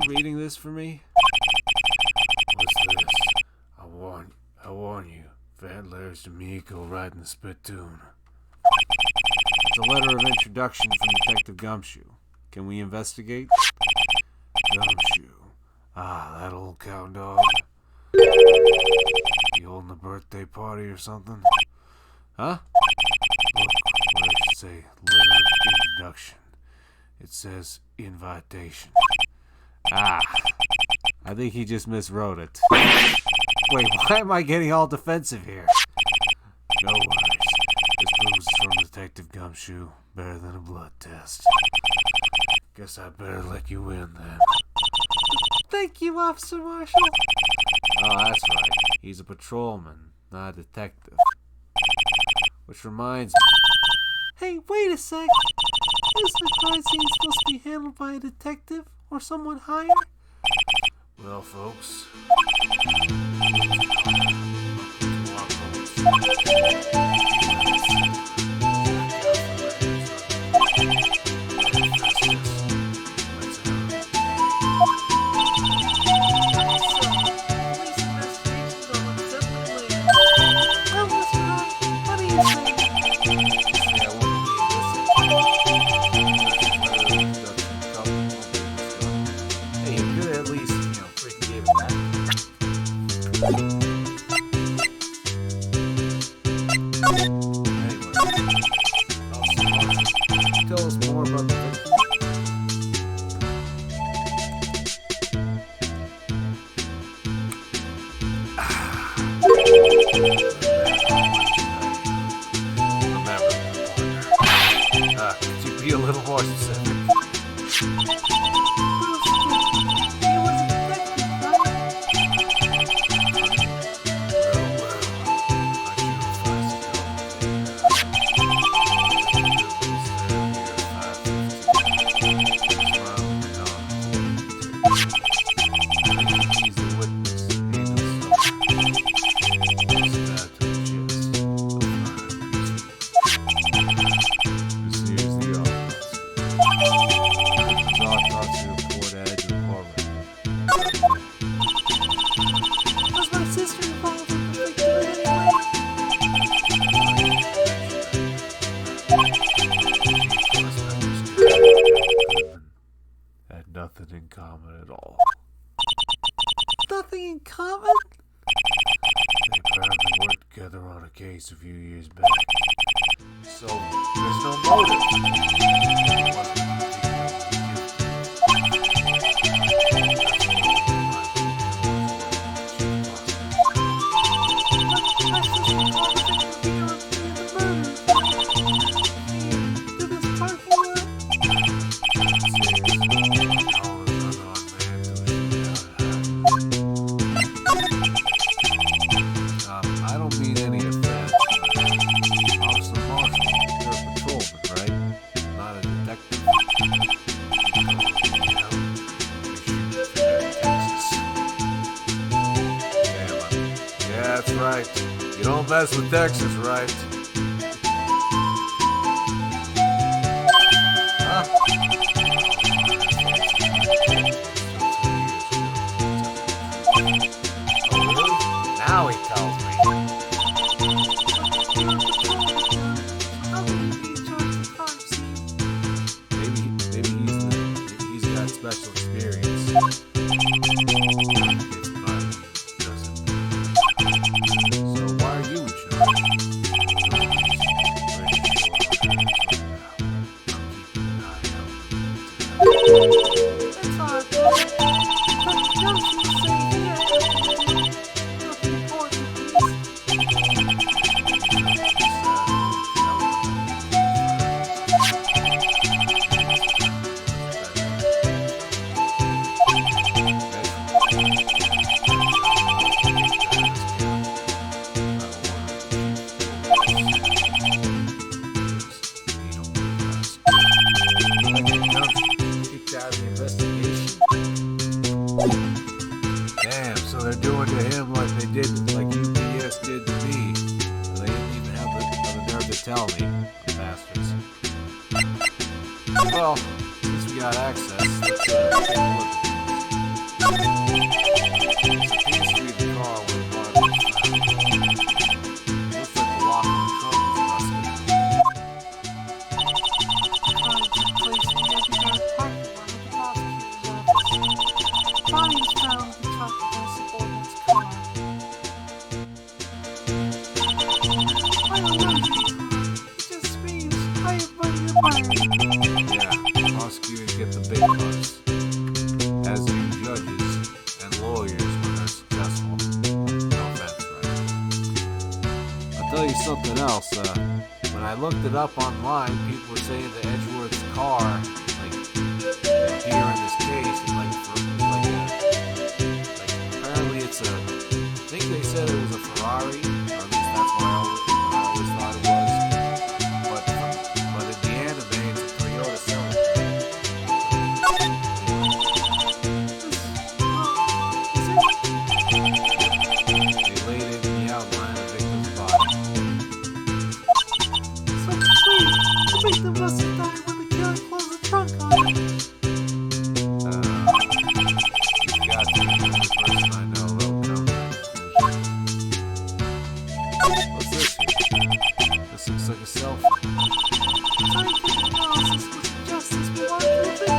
Reading this for me? What's this? I warn you. Fat Larry's to me go right in the spittoon. It's a letter of introduction from Detective Gumshoe. Can we investigate? Gumshoe. Ah, that old cow dog. You holding a birthday party or something? Huh? Look, what I should say, letter of introduction. It says invitation. Ah, I think he just miswrote it. Wait, why am I getting all defensive here? No worries. This proves it's from Detective Gumshoe. Better than a blood test. Guess I better let you in then. Thank you, Officer Marshall. Oh, that's right. He's a patrolman, not a detective. Which reminds me. Hey, wait a sec. Isn't the crime scene supposed to be handled by a detective or someone higher? Well, folks. Tell us more about the victim. Could you be a little more specific? Was my sister involved in the victim in any way? Had nothing in common at all. Nothing in common? They apparently worked together on a case a few years back. So, there's no motive. My sister involved in the murder. To this You don't mess with Texas, right? Huh? Oh, really? Now he tells me. How can you be in charge of the crime scene? Maybe he's got special experience. So why are you in charge? That's hard, though. But don't you say here. Nothing important, please. Damn, so they're doing to him like they did, like UPS did to me. They didn't even have the nerve to tell me, bastards. Well, since we got access, let's take a look at these. History of the car where the body was found. Looks like the lock on the trunk is rusted. Crime took place in the underground parking lot of the prosecutor's office. Body was found in the trunk of a subordinate's car. I don't know, J. It just screams, I am running a murder. Yeah, prosecutors get the big bucks, as do judges and lawyers when they're successful. No offense, right? I'll tell you something else. When I looked it up online, people were saying that Edgeworth's car, like here in this case, is like apparently it's a. I think they said it was a Ferrari, or at least that's what I always thought it was. But in the anime, it's a Toyota Celica. They laid it in the outline of the victim's body. So, wait, the victim must have died when the killer closed the trunk on him. You've got to be the only person I know that'll come to that conclusion. What's this here? This looks like a cell phone. Scientific analysis was justice belonged to the victim.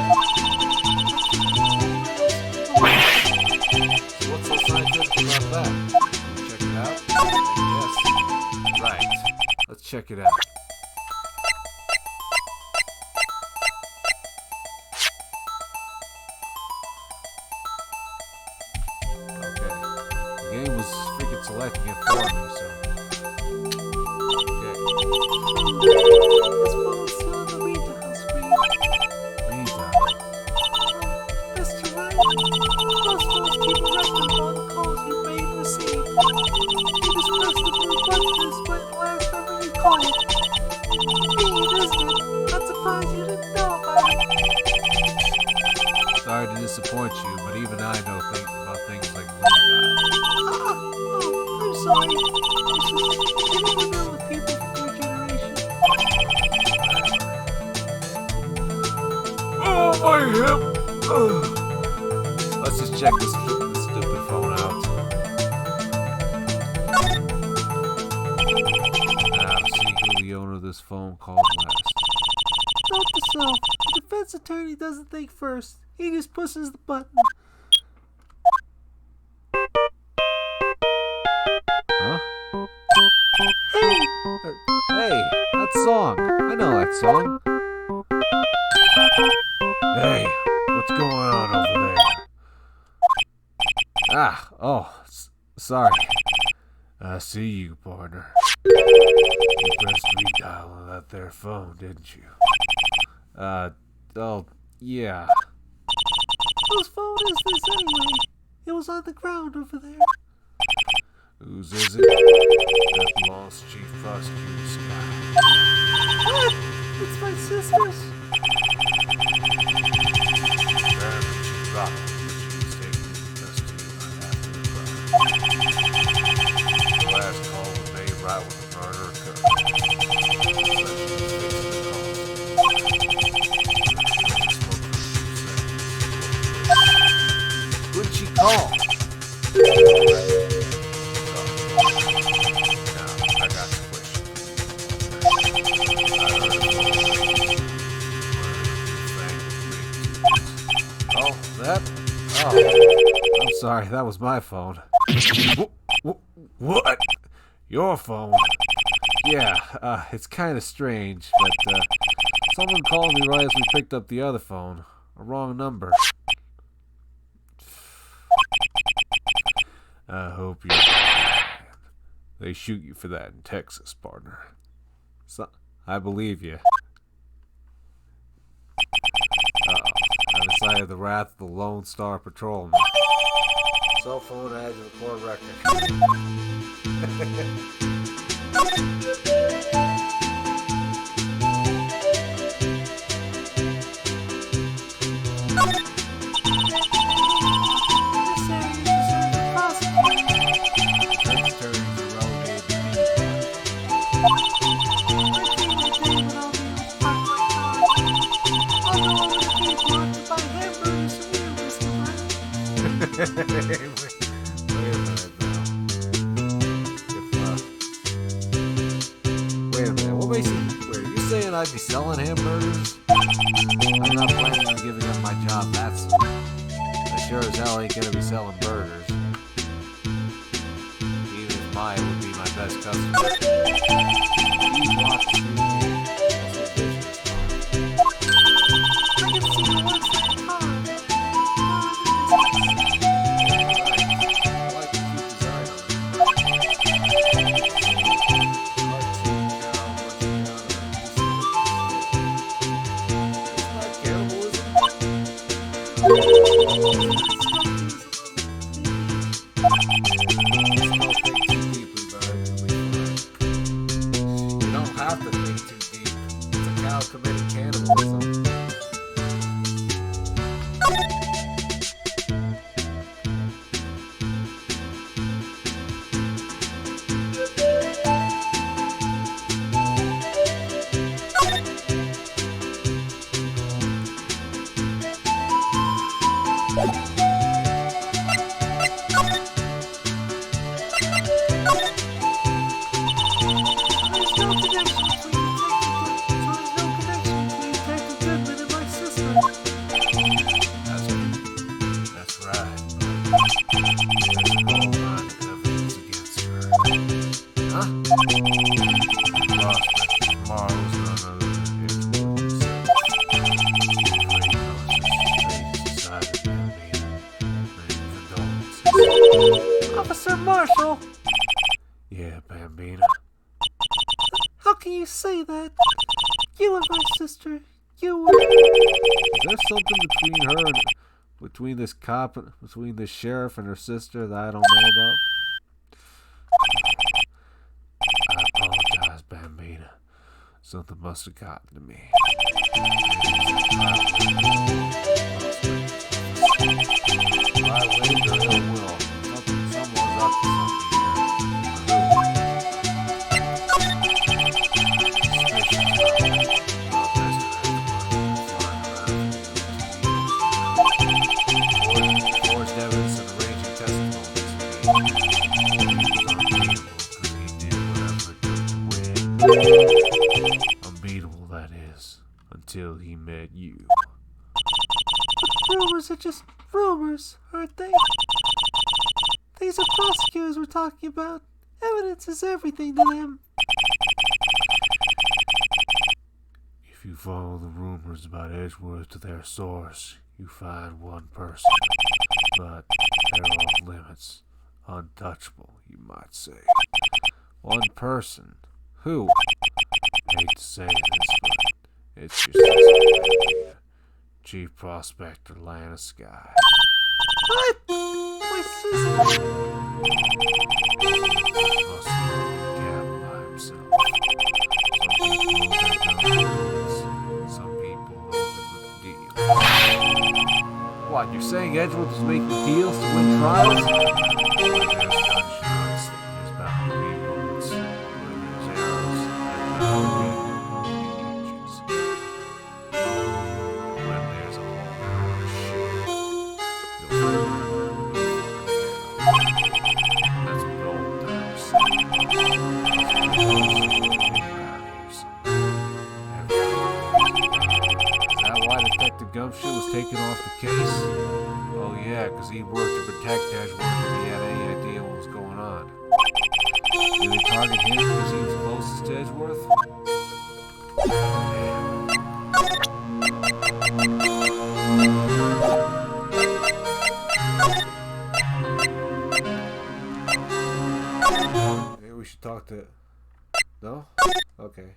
So what's so scientific about that? Check it out? Yes. Right. Let's check it out. Okay. The game was freaking selecting it for me, so. Okay. This phone's still on the read-dial screen. Meantime. Mr. Wright, those phones keep a record of all the calls you made and received. You just press the blue button to display the last number you called. Convenient, isn't it? I'm surprised you didn't know about it. Sorry to disappoint you, but even I know about things like ring dial. I'm sorry. It's just, you never know with people from your generation. Oh, my hip! Let's just check this stupid phone out. Now, see who the owner of this phone called last. Note to self, the defense attorney doesn't think first. He just pushes the button. Huh? Hey! Hey, that song. I know that song. Hey, what's going on over there? Sorry. I see you, partner. You pressed redial on that there phone, didn't you? Oh, yeah. Whose phone is this anyway? It was on the ground over there. Whose is it? That belongs to Chief Prosecutor Scott. What? It's my sister's? Apparently she dropped it, but she was taken into custody right after the crime. The last call was right when the murder occurred. Who'd she call? Now, I got the question. Oh, that? Oh, I'm sorry, that was my phone. What? Your phone? Yeah, it's kind of strange, but someone called me right as we picked up the other phone. A wrong number. I hope you. They shoot you for that in Texas, partner. So, I believe you. I decided the wrath of the Lone Star Patrolman. Cell phone has a record record. Wait a minute, what makes you... Wait, are you saying I'd be selling hamburgers? I'm not planning on giving up my job that soon. I sure as hell ain't gonna be selling burgers. Even if Maya would be my best customer. You walk through me. That's what business is. I can see the ones in the car. You don't have to think too deep. It's a cow committing cannibalism. That's right. There's all kinds of evidence against her. Huh? Prospect tomorrow was none other than Edgewood himself. Great nurses, decided to be many condolences. Officer Marshall, Yeah, Bambina. how can you say that? You and my sister, you were... Is there something between her and between this cop, between this sheriff and her sister that I don't know about? I apologize, Bambina. Something must have gotten to me. I wind or ill will. Someone's up to something here. Forged evidence and arranging testimonies. Unbeatable, that is, until he met you. Rumors are just rumors, aren't they? These are prosecutors we're talking about. Evidence is everything to them. If you follow the rumors about Edgeworth to their source, you find one person, but they're off limits. Untouchable, you might say. One person. Who? Hate to say this, but it's your sister, Chief Prospector Lana Sky. What? My sister? Must have been gabbed by himself. Some people open with deals. What, you're saying Edgeworth is making deals to win trials? There's gunshots, there's bound to be bullets. that why Detective Gumption was taken off the case? Oh yeah, because he worked to protect Edgeworth if he had any idea what was going on. Did they target him because he was closest to Edgeworth? Maybe we should talk to... No? Okay.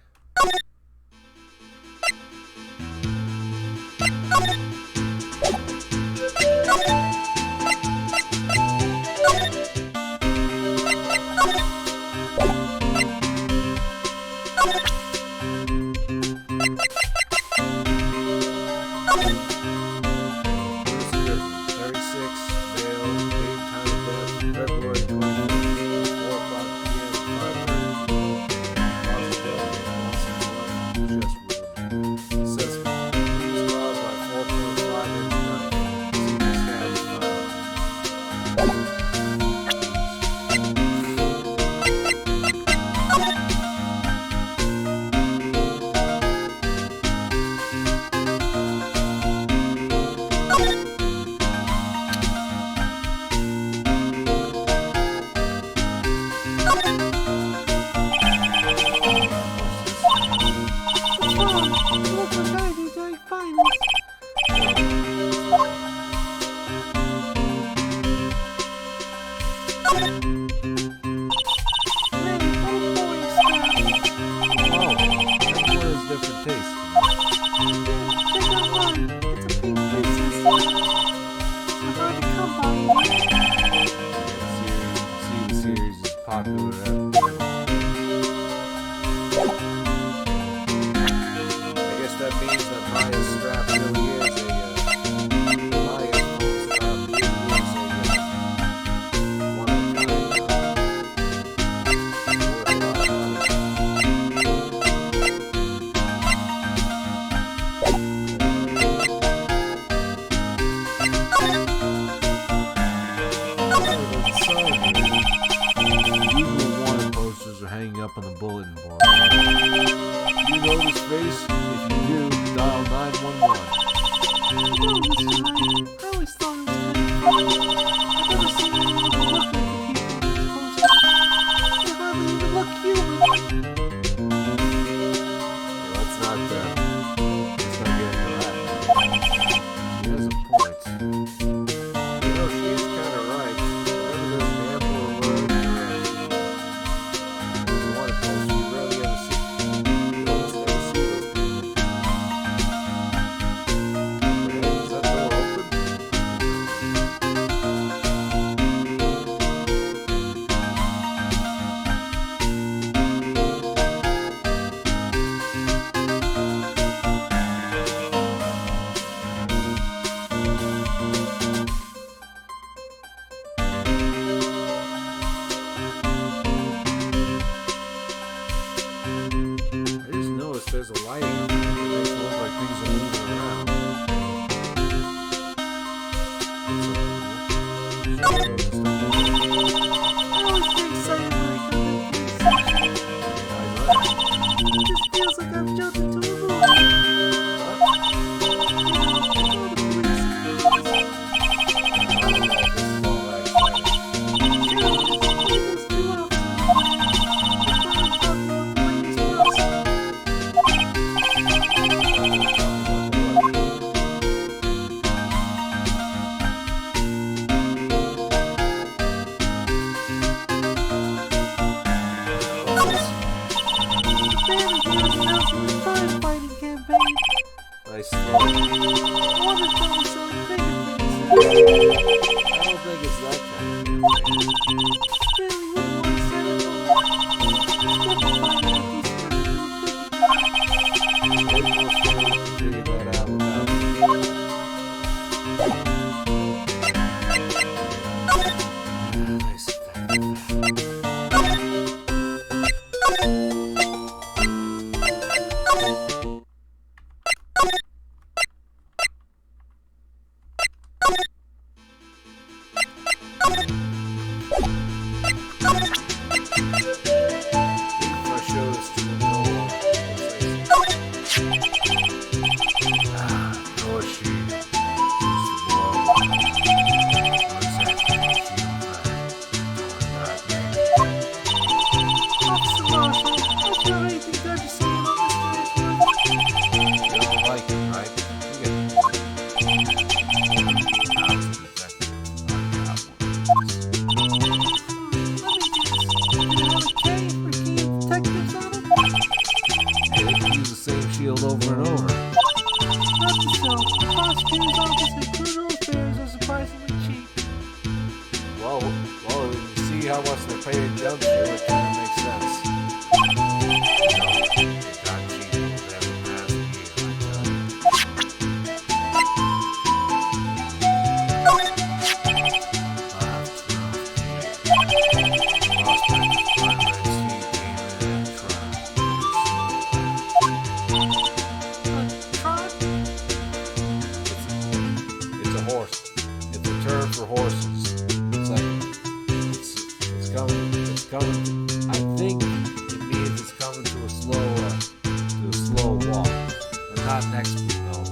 Up on the bulletin board. You know this face? If you do, dial 911. No, Mr. Wright. I always thought it was kind of funny. I've never seen anyone look like the people in these posters. They hardly even look human. Yeah, let's not get into that. She has a point. You know, she is kind of right. Whenever there's an ample alert or water post, you rarely ever see. You almost never see those people. What the heck, is that door open? I just noticed there's a lighting up there that makes it look like things are moving around. I always get excited when I come into this section. It just feels like I've jumped into a movie. All the police and girls. Nice story. I don't think it's that kind of Maybe we'll figure that out without windshield over and over. Not to sell. The prosecutor's office and criminal affairs are surprisingly cheap. Well, when you see how much they're paying jump here, it kind of makes sense. It got cheap with every passing year, It's a horse. It's a term for horses. It's like it's coming. I think it means it's coming to a slow walk, but not next week though.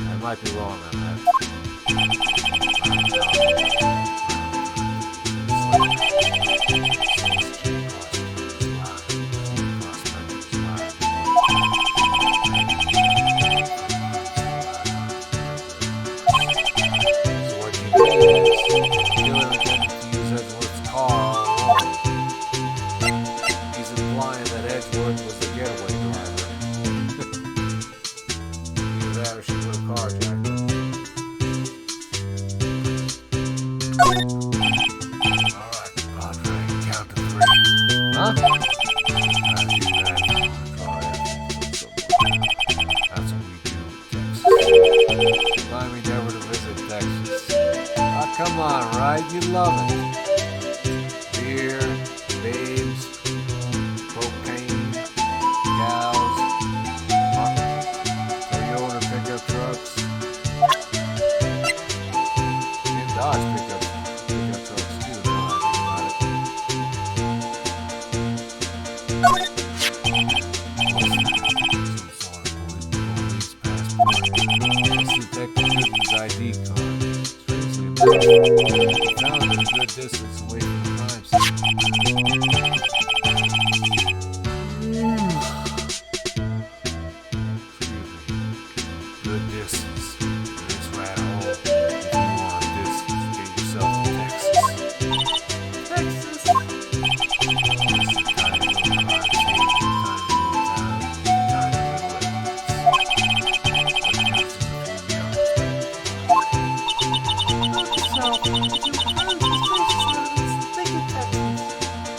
I might be wrong on that. He's implying that Edgeworth was the getaway driver. Either that or she would have carjacked him. Alright, Padre, count to 3. Huh? That's what we do in Texas. Remind me never to visit Texas. Oh, come on, Wright, you love it. Beer, babes, propane, cows, Toyota pickup trucks, and Dodge pickup trucks too, now I think about it. Some sort of police passport. Let's detect the Newton's ID card. Strangely enough, found it a good distance away from the crime scene. Good distance. It's right home. If you want distance, get yourself to Texas. Texas. This is a tiny little crime scene, tiny little town, tiny little evidence.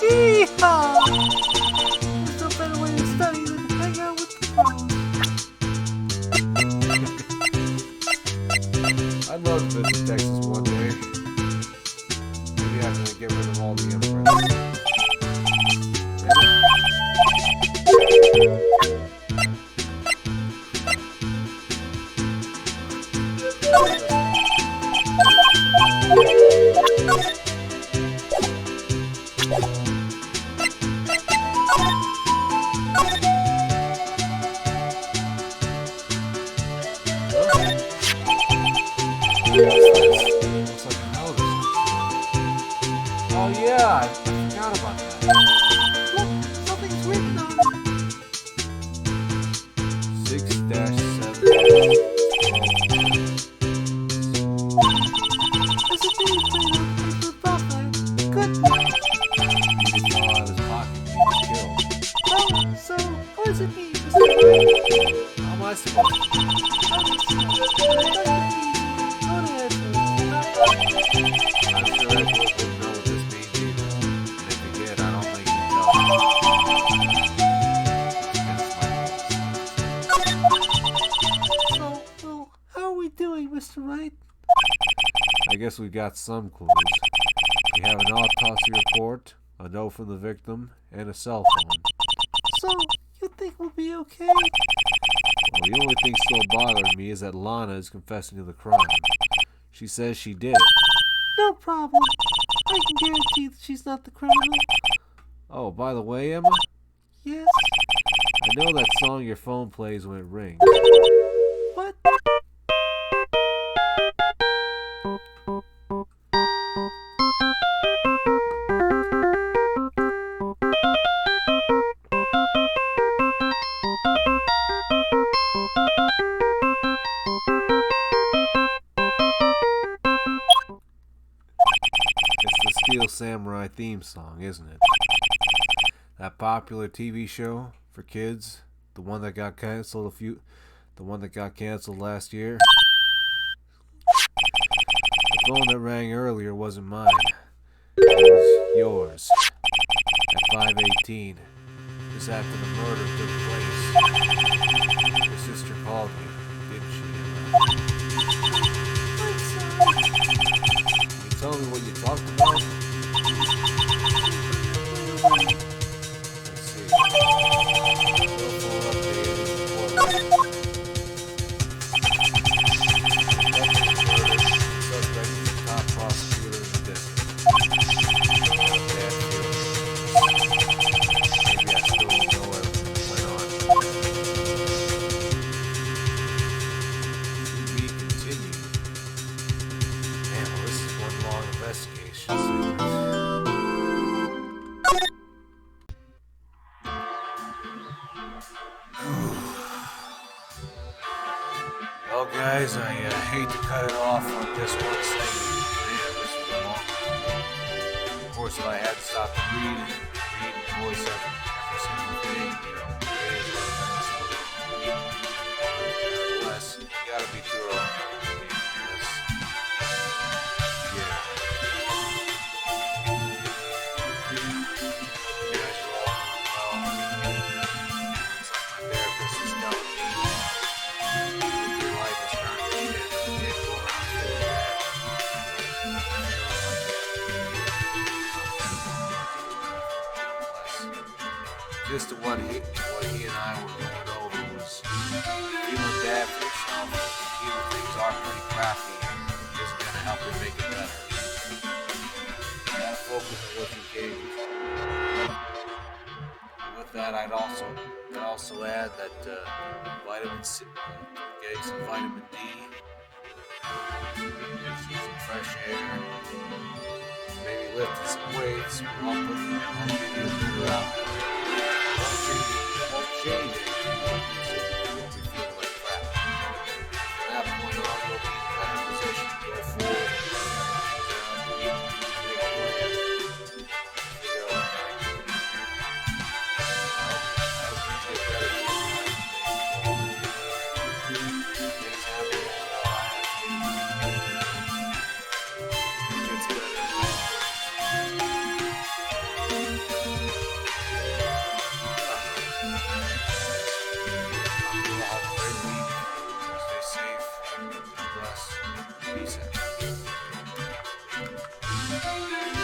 Yeehaw! There's no better way to study than to hang out with the pros. I'd love to visit Texas one day. Maybe after they get rid of all the immigrants. Looks like a notice. Oh yeah, I forgot about that. Look, something's written on it. 6-7. There's a name played on the paper above that. Good. He just fell out of his pocket when he was killed. Well, so, what does it mean, Mr. Wright? How am I supposed to? I'm sure Edward wouldn't know what this means either. And if he did, I don't think he'd tell me. So, well, how are we doing, Mr. Wright? I guess we got some clues. We have an autopsy report, a note from the victim, and a cell phone. So, you think we'll be okay? Well, the only thing still bothering me is that Lana is confessing to the crime. She says she did it. No problem. I can guarantee that she's not the criminal. Oh, by the way, Emma, Yes? I know that song your phone plays when it rings. What? It's the Steel Samurai theme song, isn't it? That popular TV show for kids, the one that got canceled last year. The phone that rang earlier wasn't mine. It was yours. At 5:18, just after the murder took place. Your sister called you, didn't she? I'm sorry. Can you tell me what you talked about? Let's see. Cell phone updated report. Suspect is the top prosecutor in the district. Bad feelings. Maybe I still don't know everything that went on. To be continued. Man, well, this is one long investigation segment. Well, guys, I hate to cut it off on just one segment. Man, this was a long one. Of course, if I had to stop to read and voice every single thing, days would have been so long. Nevertheless, you gotta be thorough. Because, yeah. You guys are all doing well. It's like my therapist is telling me. Your life is currently shit. You can't go around feeling bad. Just what he and I were going over was feeling bad for yourself, even things are pretty crappy, isn't going to help you make it better. You gotta focus on what you gave. With that, I'd also add that vitamin C, getting some vitamin D, some fresh air, maybe lifting some weights, will give you a better outcome. Won't change anything, but you won't be feeling like crap. From that point on, you'll be in a better position to go forward, make plans, figure out what Stay safe. God bless. Peace out.